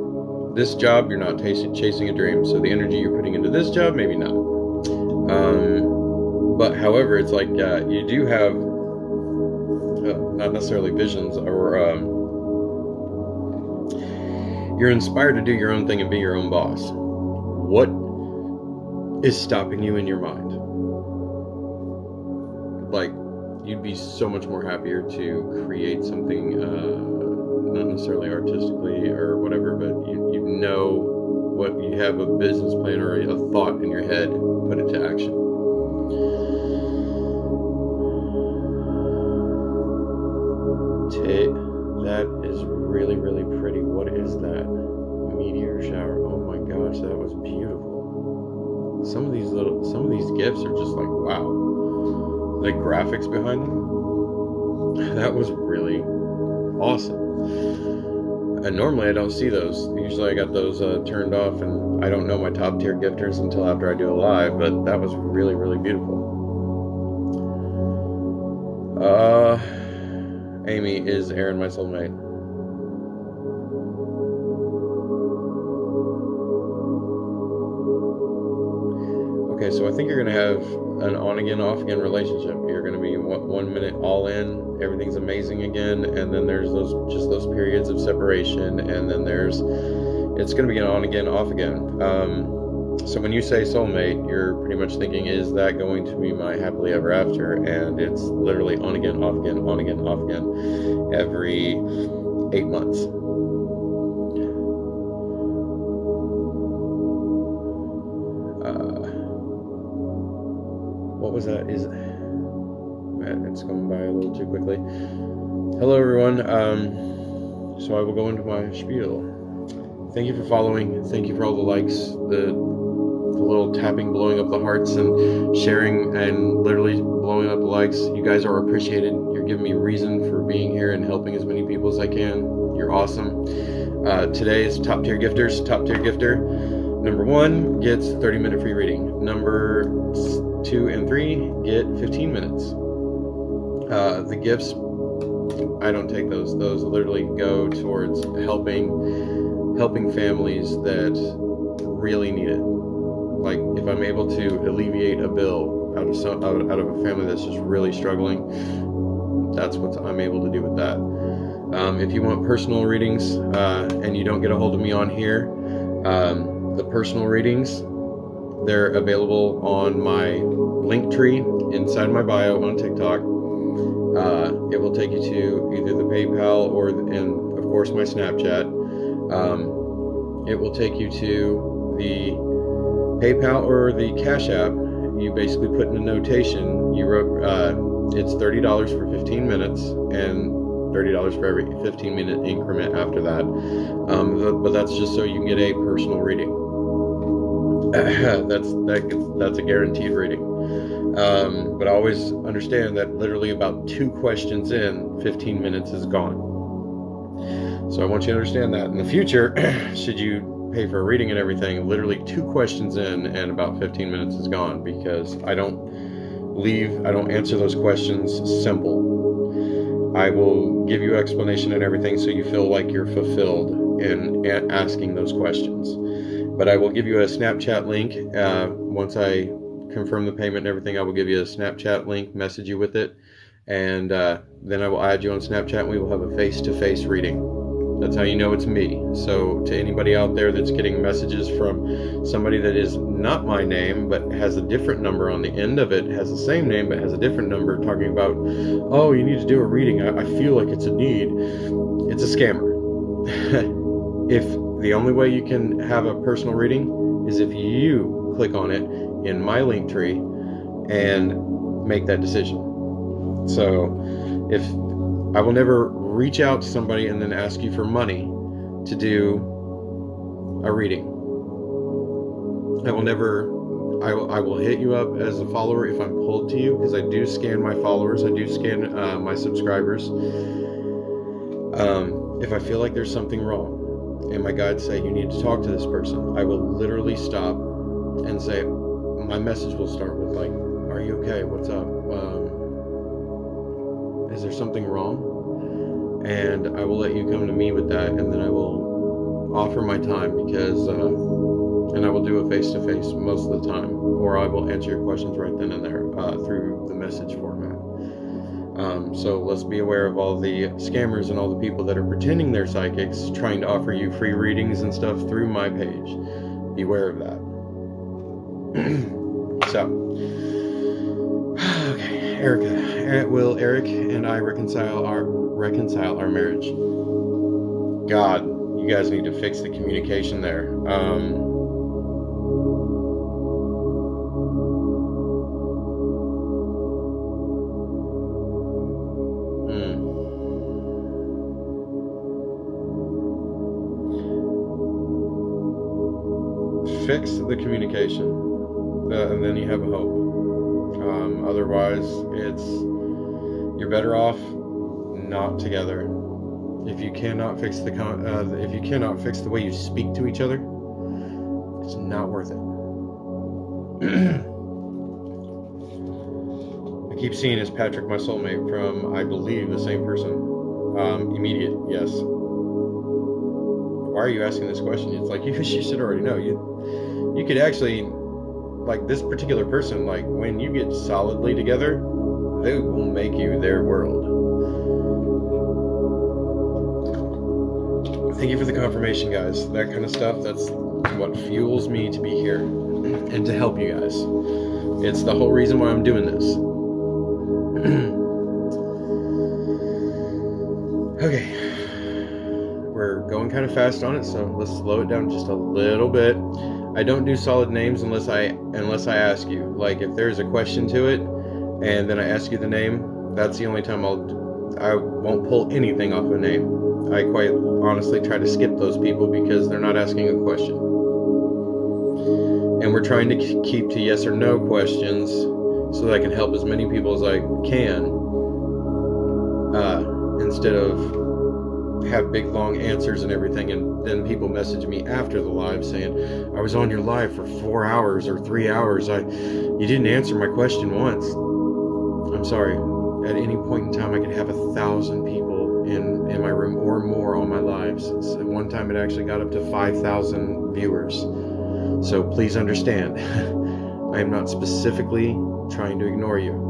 This job, you're not chasing a dream. So the energy you're putting into this job, maybe not. But however, it's like you do have not necessarily visions, or you're inspired to do your own thing and be your own boss. What is stopping you in your mind? Like, you'd be so much more happier to create something, not necessarily artistically or whatever, but you know what, you have a business plan or a thought in your head, put it to action. Take that That is really, really pretty. What is that? Meteor shower. Oh my gosh, that was beautiful. Some of these gifts are just like, wow. The graphics behind them, that was really awesome. And normally I don't see those. Usually I got those turned off, and I don't know my top tier gifters until after I do a live, but that was really, really beautiful. Amy, is Aaron my soulmate? Okay, so I think you're going to have an on-again, off-again relationship. You're going to be 1 minute all in, everything's amazing again, and then there's those periods of separation, and then it's going to be an on-again, off-again. So when you say soulmate, you're pretty much thinking, is that going to be my happily ever after? And it's literally on-again, off-again, on-again, off-again, every 8 months. What was that? It's going by a little too quickly. Hello, everyone. So I will go into my spiel. Thank you for following. Thank you for all the likes, the little tapping, blowing up the hearts, and sharing, and literally blowing up the likes. You guys are appreciated. You're giving me reason for being here and helping as many people as I can. You're awesome. Today is top tier gifters. Top tier gifter number 1 gets 30-minute free reading. Number 2 and 3 get 15 minutes. The gifts, I don't take those. Those literally go towards helping families that really need it. Like, if I'm able to alleviate a bill out of a family that's just really struggling, that's what I'm able to do with that. If you want personal readings and you don't get a hold of me on here, the personal readings, they're available on my link tree inside my bio on TikTok. It will take you to either the PayPal and of course my Snapchat. It will take you to the PayPal or the Cash App. You basically put in a notation. You wrote it's $30 for 15 minutes and $30 for every 15-minute increment after that. But that's just so you can get a personal reading. That's a guaranteed reading. But always understand that literally about 2 questions in, 15 minutes is gone. So I want you to understand that in the future, should you pay for a reading and everything, literally 2 questions in and about 15 minutes is gone, because I don't answer those questions simple. I will give you explanation and everything so you feel like you're fulfilled in asking those questions. But I will give you a Snapchat link. Once I confirm the payment and everything, I will give you a Snapchat link, message you with it, and then I will add you on Snapchat, and we will have a face-to-face reading. That's how you know it's me. So to anybody out there that's getting messages from somebody that is not my name but has a different number on the end of it, has the same name but has a different number, talking about, oh, you need to do a reading, I feel like it's a need, it's a scammer. If the only way you can have a personal reading is if you click on it in my link tree and make that decision. So if I will never reach out to somebody and then ask you for money to do a reading. I will hit you up as a follower if I'm pulled to you, because I do scan my followers, I do scan my subscribers. If I feel like there's something wrong and my guides say you need to talk to this person, I will literally stop and say, my message will start with like, are you okay? What's up? Is there something wrong? And I will let you come to me with that, and then I will offer my time, because and I will do a face-to-face most of the time, or I will answer your questions right then and there through the message format. So let's be aware of all the scammers and all the people that are pretending they're psychics, trying to offer you free readings and stuff through my page. Beware of that. So, okay, Erica, will Eric and I reconcile our marriage? God, you guys need to fix the communication there. fix the communication, and then you have a hope. Otherwise, you're better off not together. If you cannot fix the way you speak to each other, it's not worth it. I keep seeing as Patrick, my soulmate, from I believe the same person. Immediate, yes. Why are you asking this question? It's like you should already know. You could actually, like, this particular person, like, when you get solidly together, they will make you their world. Thank you for the confirmation, guys. That kind of stuff, that's what fuels me to be here and to help you guys. It's the whole reason why I'm doing this. Okay. We're going kind of fast on it, so let's slow it down just a little bit. I don't do solid names unless I ask you. Like, if there's a question to it and then I ask you the name, that's the only time I won't pull anything off a name. I quite honestly try to skip those people because they're not asking a question. And we're trying to keep to yes or no questions so that I can help as many people as I can, instead of have big long answers and everything, and then people message me after the live saying, I was on your live for 4 hours or 3 hours, you didn't answer my question once. I'm sorry. At any point in time I could have 1,000 people in my room or more on my lives. At one time it actually got up to 5,000 viewers. So please understand, I am not specifically trying to ignore you.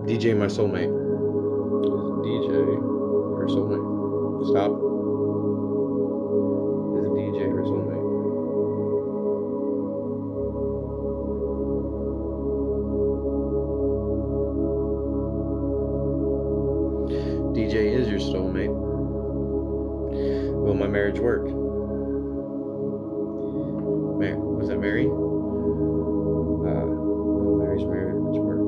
DJ, my soulmate. DJ, her soulmate. Stop. Is DJ her soulmate? DJ is your soulmate. Will my marriage work? Was that Mary? Will Mary's marriage work?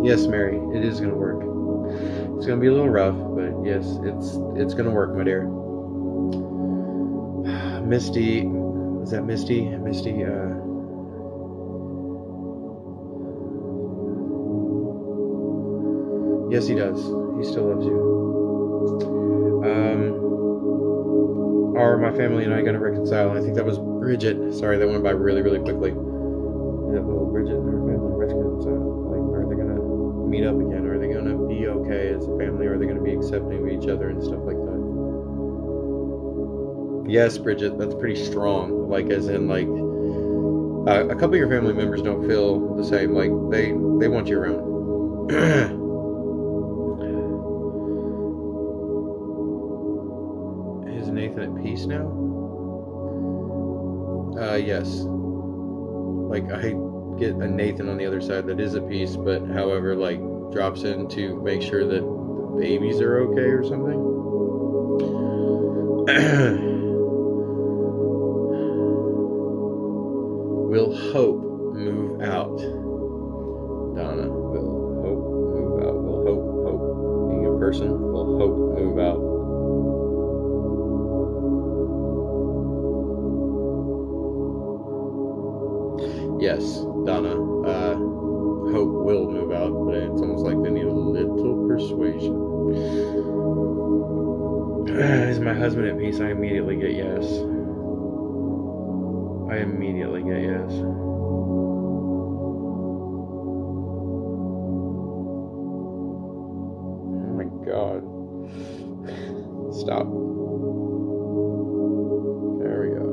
Yes, Mary, it is going to work. It's going to be a little rough, but yes, it's going to work, my dear. Misty, is that Misty? Misty, yes, he does. He still loves you. Are my family and I going to reconcile? I think that was Bridget. Sorry, that went by really, really quickly. Yeah, will Bridget and her family reconcile? Like, are they going to meet up again? Are they going to be okay as a family? Or are they going to be accepting of each other and stuff like that? Yes, Bridget, that's pretty strong. Like, as in, like, a couple of your family members don't feel the same. Like, they want you around. Is Nathan at peace now? Yes. Like, I get a Nathan on the other side that is at peace, but however, like, drops in to make sure that babies are okay or something. Will Hope move out? Donna, will Hope move out? Will Hope being a person, will Hope move out? Yes, Donna, Hope will move out, but it's almost like they need a little persuasion. Is my husband at peace? I immediately get yes. I immediately get yes. Oh my God. Stop. There we go.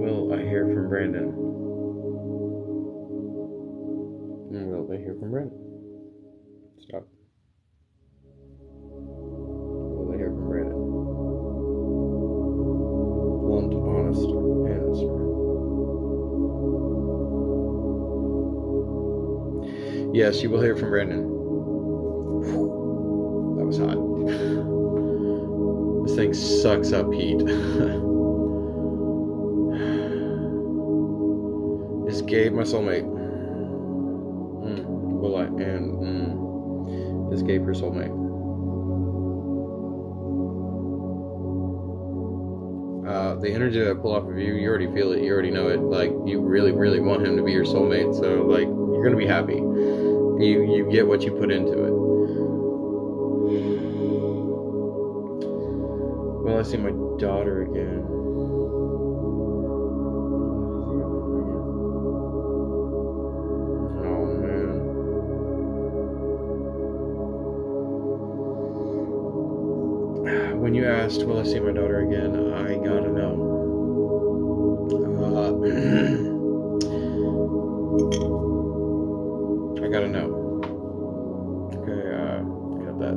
Will I hear from Brandon? Will they hear from Brandon? Stop. Will they hear from Brandon? Blunt, honest answer. Yes, you will hear from Brandon. That was hot. This thing sucks up heat. Gabe my soulmate? Will I? And is Gabe your soulmate? The energy that I pull off of you, you already feel it. You already know it. Like, you really, really want him to be your soulmate. So, like, you're gonna be happy. You get what you put into it. Well, I see my daughter again. Oh man. When you asked, will I see my daughter again? I gotta know. I gotta know. Okay, cut that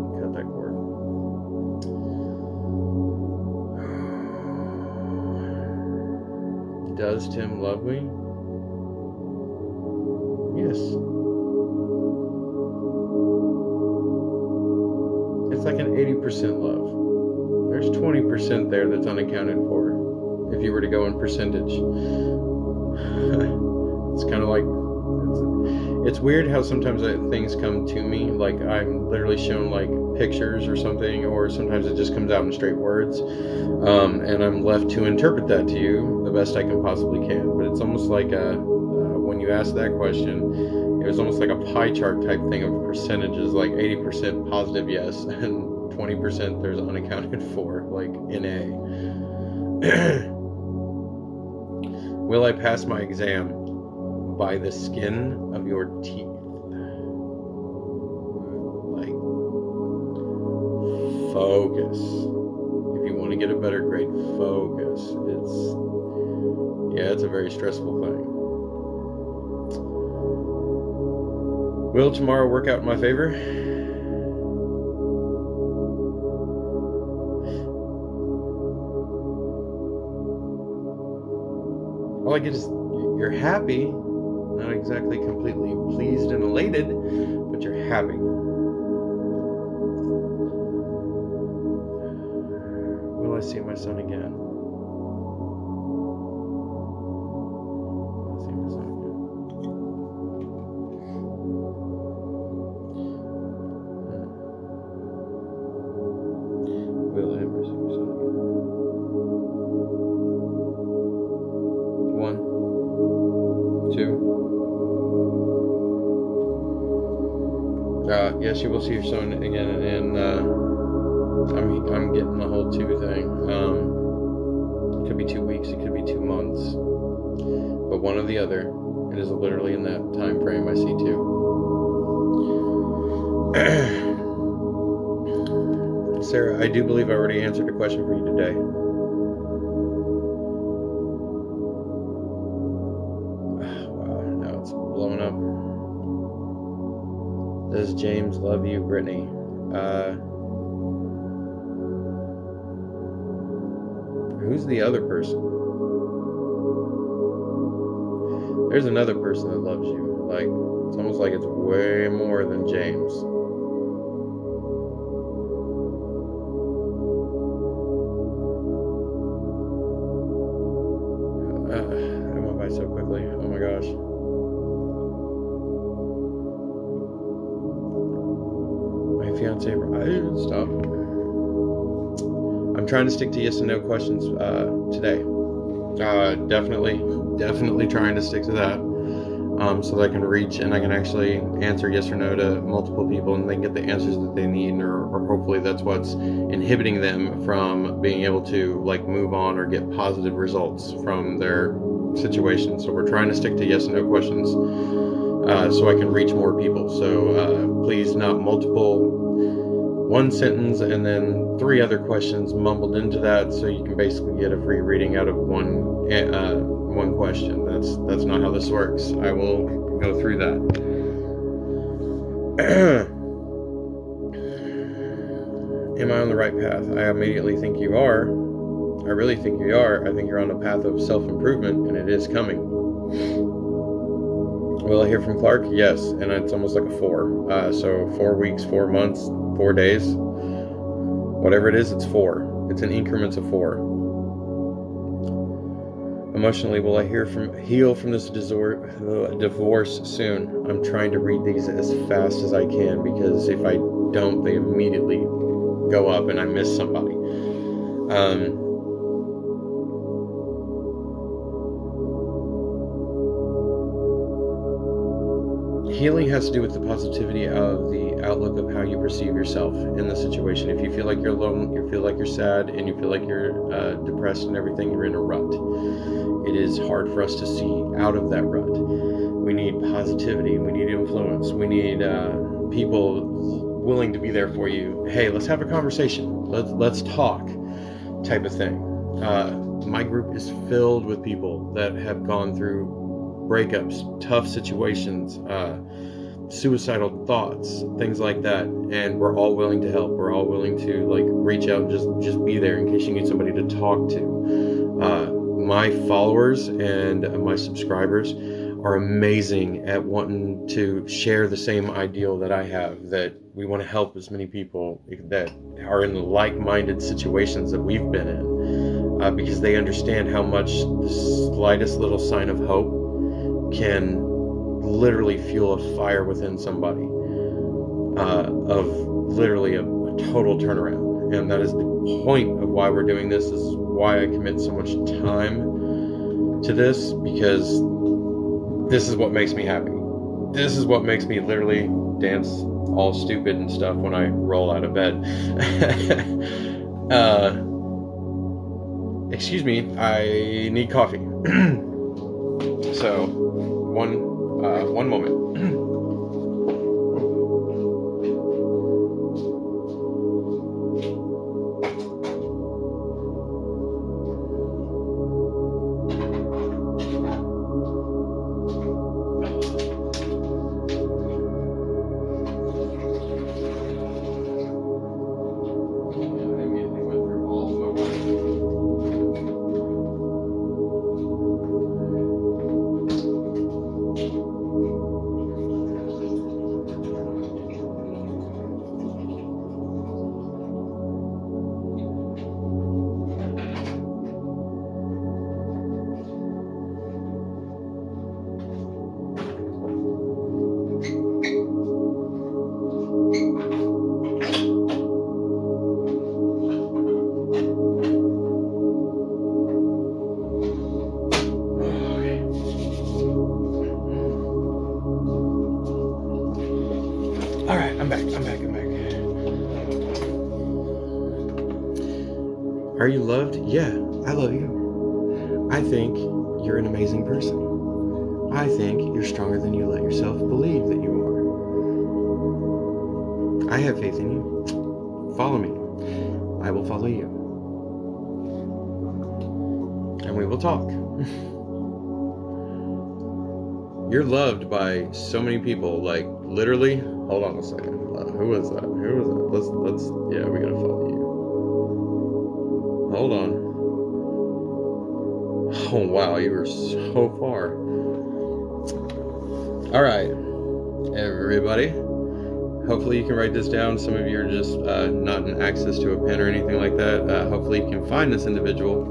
cord. Does Tim love me? Yes. It's like an 80% love. There's 20% there that's unaccounted for. If you were to go in percentage. It's kind of like, it's weird how sometimes things come to me, like I'm literally shown like pictures or something, or sometimes it just comes out in straight words, and I'm left to interpret that to you the best I can possibly can. But it's almost like when you ask that question, it was almost like a pie chart type thing of percentages, like 80% positive yes, and 20% there's unaccounted for, like NA. Will I pass my exam? By the skin of your teeth. Like, focus. If you want to get a better grade, focus. It's a very stressful thing. Will tomorrow work out in my favor? All I get is you're happy, not exactly completely pleased and elated, but you're happy. Will I see my son again? Will I see my son again? Will I ever see my son again? 1, 2. Yes, you will see your son again, and I'm getting the whole 2 thing. It could be 2 weeks, it could be 2 months, but one or the other. It is literally in that time frame. I see 2. Sarah, I do believe I already answered a question for you today. Does James love you, Brittany? Who's the other person? There's another person that loves you. Like, it's almost like it's way more than James. That went by so quickly. Oh my gosh. Fiance, stop. I'm trying to stick to yes and no questions today. Definitely trying to stick to that, so that I can reach and I can actually answer yes or no to multiple people, and they can get the answers that they need, or hopefully that's what's inhibiting them from being able to like move on or get positive results from their situation. So we're trying to stick to yes and no questions, so I can reach more people. So please, not multiple, one sentence and then 3 other questions mumbled into that, so you can basically get a free reading out of one question. That's not how this works. I will go through that. Am I on the right path? I immediately think you are. I really think you are. I think you're on a path of self-improvement, and it is coming. Will I hear from Clark? Yes, and it's almost like a 4. So 4 weeks, 4 months, 4 days, whatever it is, it's 4. It's in increments of 4. Emotionally, will I heal from this divorce soon? I'm trying to read these as fast as I can, because if I don't, they immediately go up and I miss somebody. Healing has to do with the positivity of the outlook of how you perceive yourself in the situation. If you feel like you're alone, you feel like you're sad, and you feel like you're depressed and everything, you're in a rut. It is hard for us to see out of that rut. We need positivity. We need influence. We need people willing to be there for you. Hey, let's have a conversation. Let's talk, type of thing. My group is filled with people that have gone through breakups, tough situations, suicidal thoughts, things like that, and we're all willing to help. We're all willing to like reach out and just be there in case you need somebody to talk to. My followers and my subscribers are amazing at wanting to share the same ideal that I have, that we want to help as many people that are in like-minded situations that we've been in, because they understand how much the slightest little sign of hope can literally fuel a fire within somebody, of literally a total turnaround. And that is the point of why we're doing this. This is why I commit so much time to this, because this is what makes me happy. This is what makes me literally dance all stupid and stuff when I roll out of bed. Excuse me, I need coffee. So, one moment. Are you loved? Yeah, I love you. I think you're an amazing person. I think you're stronger than you let yourself believe that you are. I have faith in you. Follow me. I will follow you. And we will talk. You're loved by so many people, like literally. Hold on a second. Who was that? Let's yeah, we gotta follow you. Hold on. Oh wow, you were so far. Alright, everybody. Hopefully you can write this down. Some of you are just not in access to a pen or anything like that. Hopefully you can find this individual.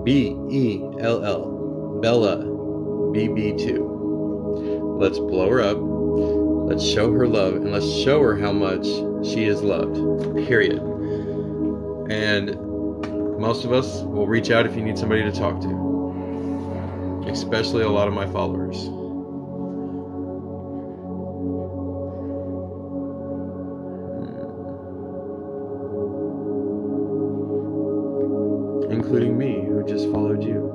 Bell, Bella, BB2. Let's blow her up. Let's show her love, and let's show her how much she is loved. Period. And most of us will reach out if you need somebody to talk to. Especially a lot of my followers. Including me, who just followed you.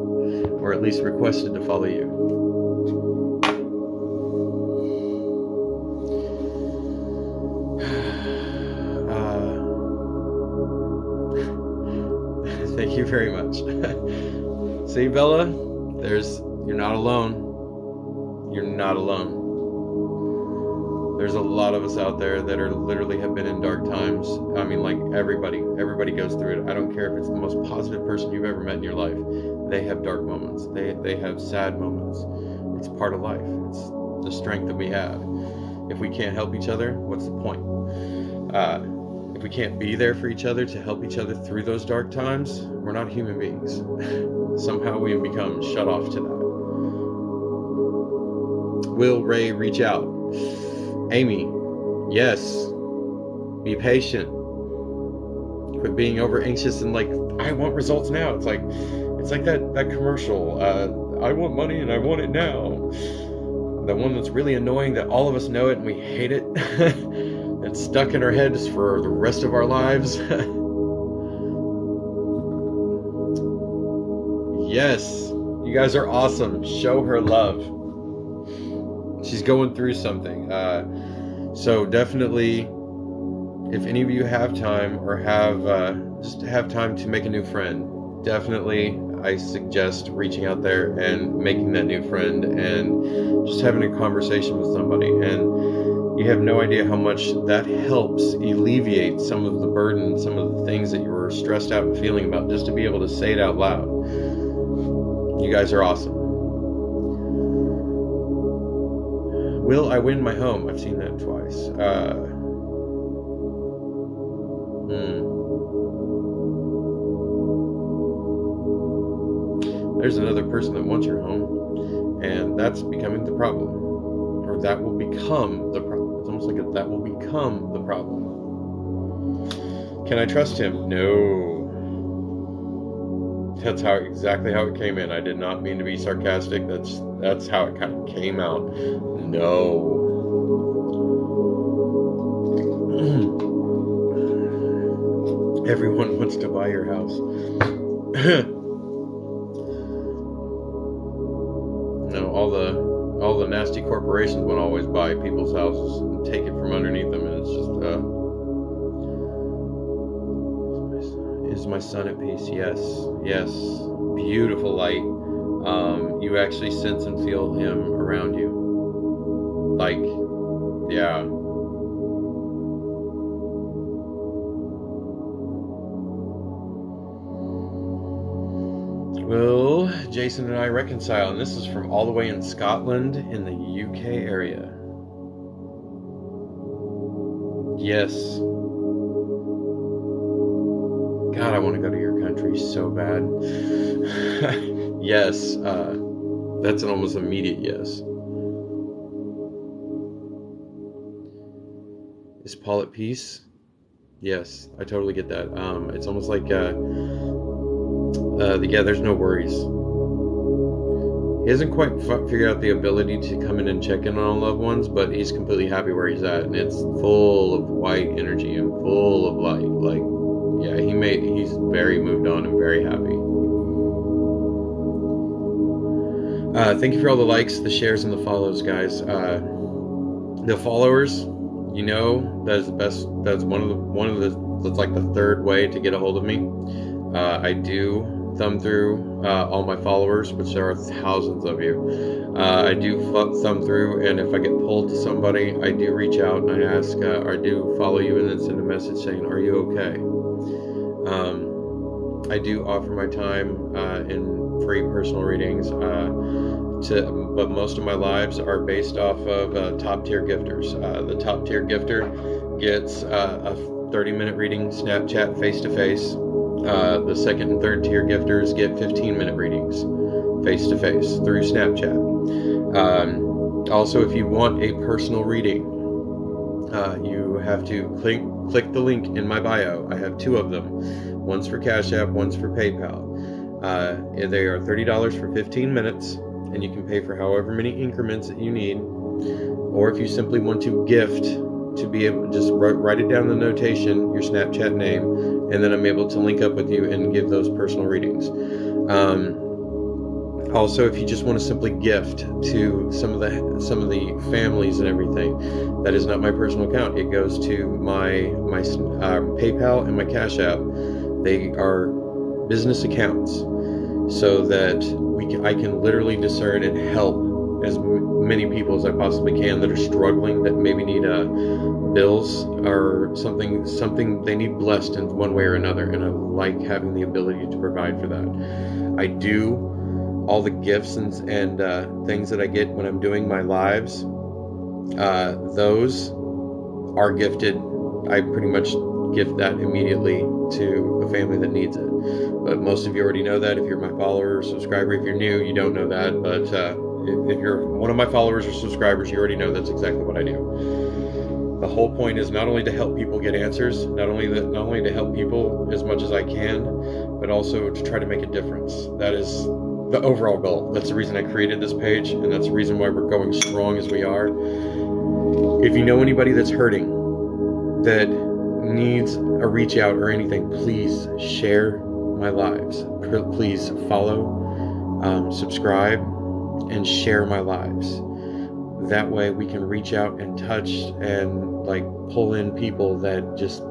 Or at least requested to follow you. Thank you very much. See, Bella, you're not alone. You're not alone. There's a lot of us out there that are literally have been in dark times. I mean, like everybody goes through it. I don't care if it's the most positive person you've ever met in your life. They have dark moments. They have sad moments. It's part of life. It's the strength that we have. If we can't help each other, what's the point? If we can't be there for each other to help each other through those dark times, we're not human beings. somehow we become shut off to that. Will Ray reach out? Amy, yes. Be patient. Quit being over anxious and like, I want results now. It's like that commercial. I want money and I want it now. The one that's really annoying that all of us know it and we hate it. It's stuck in our heads for the rest of our lives. Yes, you guys are awesome. Show her love. She's going through something. So definitely, if any of you have time or just have time to make a new friend, definitely I suggest reaching out there and making that new friend and just having a conversation with somebody. And you have no idea how much that helps alleviate some of the burden, some of the things that you were stressed out and feeling about, just to be able to say it out loud. You guys are awesome. Will I win my home? I've seen that twice. There's another person that wants your home, and that's becoming the problem. Or that will become the problem. It's almost like that will become the problem. Can I trust him? No. That's exactly how it came in. I did not mean to be sarcastic. That's how it kind of came out. No. Everyone wants to buy your house. No, all the nasty corporations want to always buy people's houses and take it from underneath them, and it's just is my son at peace? Yes. Beautiful light. You actually sense and feel him around you. Like, yeah. Will Jason and I reconcile? And this is from all the way in Scotland in the UK area. Yes. God, I want to go to your country so bad. Yes. That's an almost immediate yes. Is Paul at peace? Yes, I totally get that. It's almost like, yeah, there's no worries. He hasn't quite figured out the ability to come in and check in on loved ones, but he's completely happy where he's at, and it's full of white energy and full of light. Like, yeah, he's very moved on and very happy. Thank you for all the likes, the shares, and the follows, guys. The followers, you know, that is the best. That's that's like the third way to get a hold of me. I do thumb through all my followers, which there are thousands of you. I do thumb through, and if I get pulled to somebody, I do reach out and I ask, or do follow you and then send a message saying, "Are you okay?" I do offer my time in free personal readings, but most of my lives are based off of top tier gifters. The top tier gifter gets a 30-minute reading, Snapchat face-to-face. The second and third tier gifters get 15-minute readings face-to-face through Snapchat. Also, if you want a personal reading, you have to click the link in my bio. I have two of them. One's for Cash App, one's for PayPal. They are $30 for 15 minutes, and you can pay for however many increments that you need. Or if you simply want to gift, to be able to just write it down in the notation, your Snapchat name, and then I'm able to link up with you and give those personal readings. Also, if you just want to simply gift to some of the families and everything, that is not my personal account. It goes to my PayPal and my Cash App. They are business accounts, so that I can literally discern and help as many people as I possibly can that are struggling, that maybe need bills or something they need blessed in one way or another, and I like having the ability to provide for that. I do all the gifts and things that I get when I'm doing my lives. Those are gifted. I pretty much gift that immediately to a family that needs it. But most of you already know that. If you're my follower or subscriber, if you're new, you don't know that. But if you're one of my followers or subscribers, you already know that's exactly what I do. The whole point is not only to help people get answers, not only to help people as much as I can, but also to try to make a difference. That is the overall goal. That's the reason I created this page, and that's the reason why we're going strong as we are. If you know anybody that's hurting, that needs a reach out or anything, please share my lives. Please follow, subscribe, and share my lives. That way we can reach out and touch and like pull in people that just,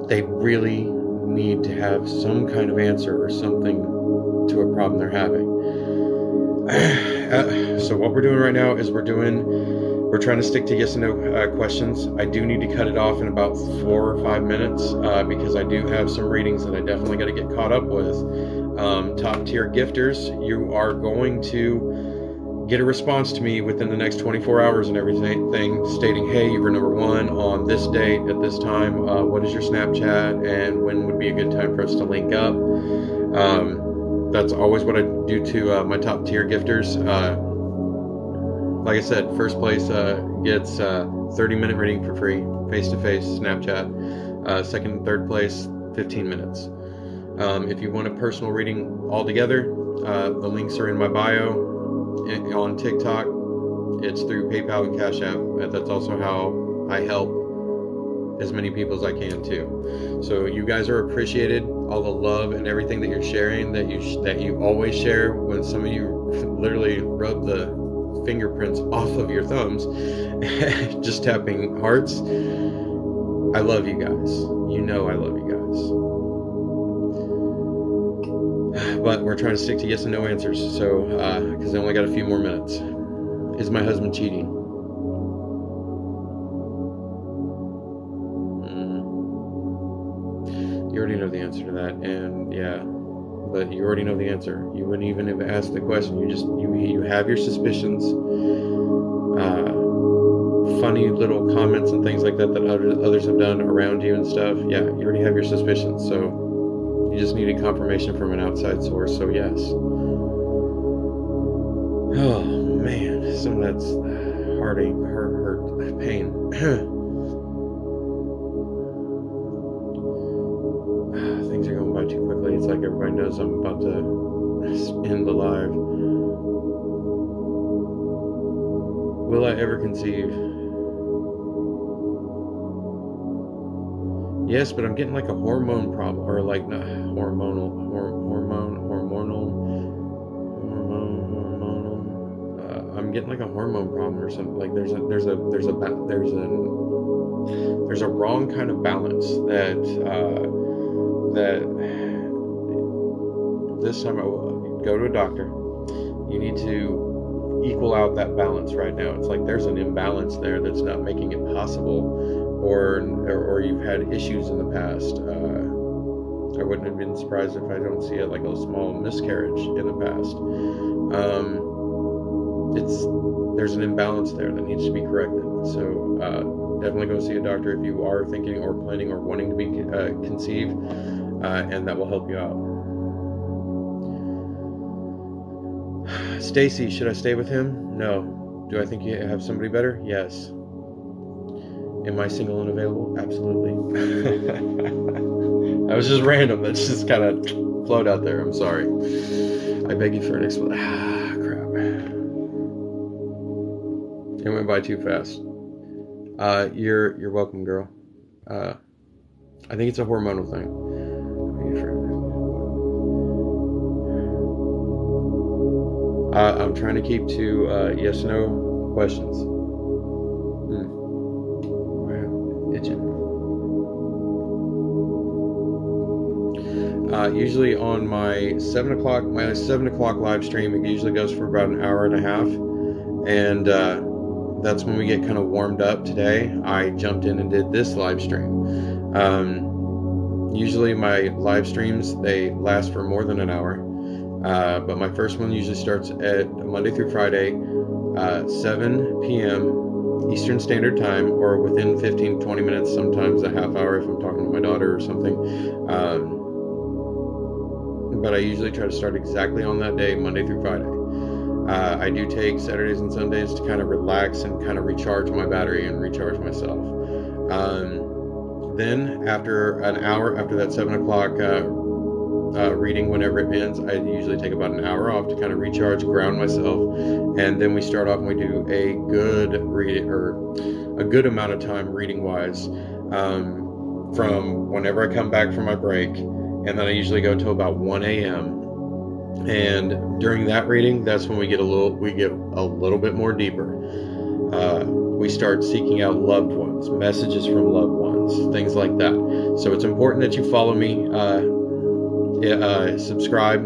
they really need to have some kind of answer or something to a problem they're having. So what we're doing right now is we're trying to stick to yes and no questions. I do need to cut it off in about 4 or 5 minutes because I do have some readings that I definitely got to get caught up with. Top tier gifters, you are going to get a response to me within the next 24 hours and everything, stating, hey, you were number 1 on this date at this time. What is your Snapchat, and when would be a good time for us to link up? That's always what I do to my top tier gifters. Like I said, first place gets 30-minute reading for free, face-to-face Snapchat. Second and third place, 15 minutes. If you want a personal reading altogether, the links are in my bio. On TikTok, it's through PayPal and Cash App. That's also how I help as many people as I can too. So you guys are appreciated. All the love and everything that you're sharing, that you always share. When some of you literally rub the fingerprints off of your thumbs, just tapping hearts. I love you guys. You know I love you guys. But we're trying to stick to yes and no answers, so because I only got a few more minutes. Is my husband cheating? You already know the answer to that, and yeah, but you already know the answer. You wouldn't even have asked the question. You have your suspicions. Funny little comments and things like that others have done around you and stuff. Yeah, you already have your suspicions, so you just needed confirmation from an outside source, so yes. Oh man, some of that's hurt pain. Things are going by too quickly. It's like everybody knows I'm about to end the live. Will I ever conceive? Yes, but I'm getting like a hormone problem, or like not hormonal. I'm getting like a hormone problem or something. Like there's a wrong kind of balance that this time I will go to a doctor. You need to equal out that balance right now. It's like there's an imbalance there that's not making it possible, or you've had issues in the past. I wouldn't have been surprised if I don't see like a small miscarriage in the past. There's an imbalance there that needs to be corrected. So definitely go see a doctor if you are thinking or planning or wanting to be conceived, and that will help you out. Stacy, should I stay with him? No. Do I think you have somebody better? Yes. Am I single and available? Absolutely. That was just random. That's just kind of flowed out there. I'm sorry. I beg you for an explanation. Crap. It went by too fast. You're welcome, girl. I think it's a hormonal thing. I'm trying to keep to yes, no questions. Wow, itching. Usually on my 7 o'clock live stream, it usually goes for about an hour and a half, and that's when we get kind of warmed up. Today I jumped in and did this live stream. Usually my live streams, they last for more than an hour, but my first one usually starts at Monday through Friday, 7 p.m. Eastern Standard Time, or within 15 20 minutes, sometimes a half hour if I'm talking to my daughter or something. But I usually try to start exactly on that day, Monday through Friday. I do take Saturdays and Sundays to kind of relax and kind of recharge my battery and recharge myself. Then after an hour, after that 7 o'clock reading, whenever it ends, I usually take about an hour off to kind of recharge, ground myself, and then we start off and we do a good reading, or a good amount of time reading wise, from whenever I come back from my break, and then I usually go until about 1 a.m. And during that reading, that's when we get a little bit more deeper. We start seeking out loved ones, messages from loved ones, things like that. So it's important that you follow me, subscribe.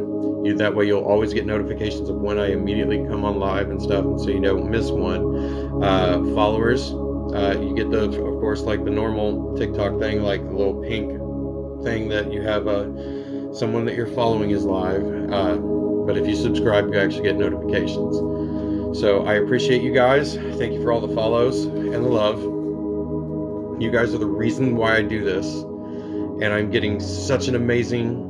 That way you'll always get notifications of when I immediately come on live and stuff, and so you don't miss one. Followers, you get the, of course, like the normal TikTok thing, like the little pink thing that you have someone that you're following is live. But if you subscribe, you actually get notifications. So I appreciate you guys. Thank you for all the follows and the love. You guys are the reason why I do this, and I'm getting such an amazing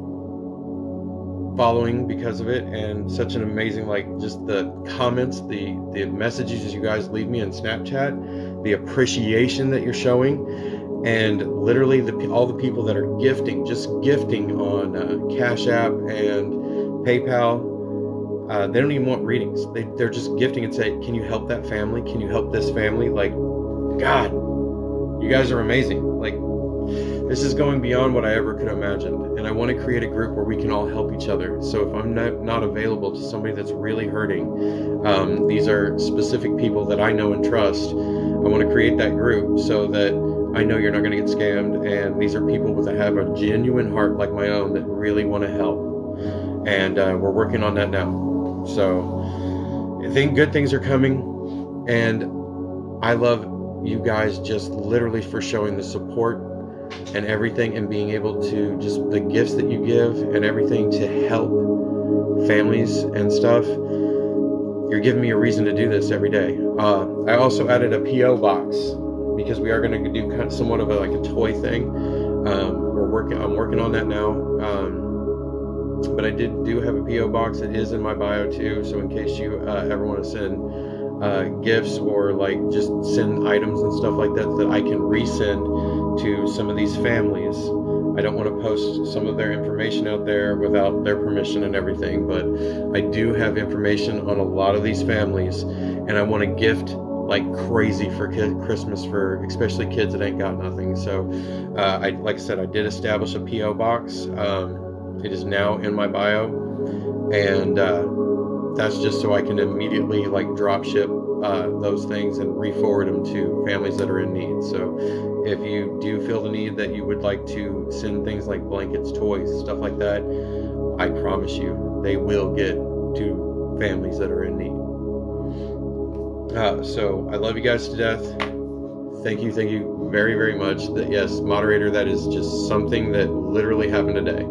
following because of it, and such an amazing, like, just the comments, the messages you guys leave me in Snapchat, the appreciation that you're showing, and literally all the people that are gifting on Cash App and PayPal. They don't even want readings. They're just gifting and say, can you help that family? Can you help this family? Like, God, you guys are amazing. Like, this is going beyond what I ever could imagine. And I want to create a group where we can all help each other. So if I'm not available to somebody that's really hurting, these are specific people that I know and trust. I want to create that group so that I know you're not going to get scammed. And these are people that have a genuine heart like my own that really want to help. And we're working on that now. So I think good things are coming, and I love you guys just literally for showing the support and everything, and being able to just the gifts that you give and everything to help families and stuff. You're giving me a reason to do this every day. I also added a P.O. box because we are going to do kind of somewhat of a toy thing. I'm working on that now. But I do have a P.O. box. It is in my bio too, so in case you ever want to send gifts, or like just send items and stuff like that I can resend to some of these families. I don't want to post some of their information out there without their permission and everything, but I do have information on a lot of these families, and I want to gift like crazy for Christmas, for especially kids that ain't got nothing. So like I said, I did establish a P.O. box. It is now in my bio, and that's just so I can immediately drop ship those things and re-forward them to families that are in need. So if you do feel the need that you would like to send things like blankets, toys, stuff like that, I promise you they will get to families that are in need. So I love you guys to death. Thank you very, very much. Yes, moderator, that is just something that literally happened today.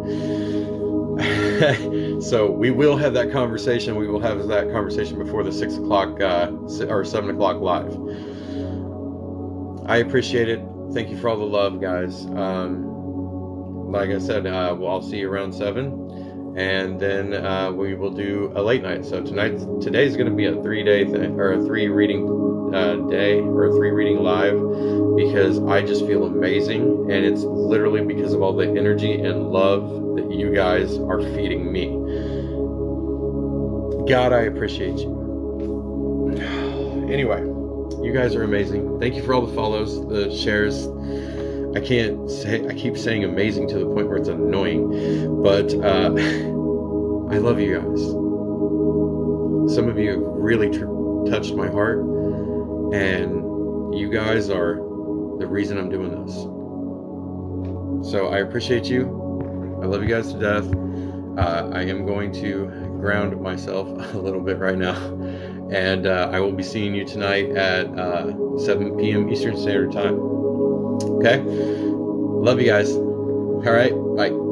So we will have that conversation. We will have that conversation before the 6 o'clock or 7 o'clock live. I appreciate it. Thank you for all the love, guys. Like I said, I'll see you around 7, and then we will do a late night. So today's going to be a 3-day thing, or a 3 reading day, or a 3 reading live, because I just feel amazing, and it's literally because of all the energy and love that you guys are feeding me. God, I appreciate you. Anyway, you guys are amazing. Thank you for all the follows, the shares. I keep saying amazing to the point where it's annoying, but I love you guys. Some of you have really touched my heart, and you guys are the reason I'm doing this. So I appreciate you. I love you guys to death. I am going to ground myself a little bit right now, and I will be seeing you tonight at 7 p.m. Eastern Standard Time. Okay? Love you guys. All right, bye.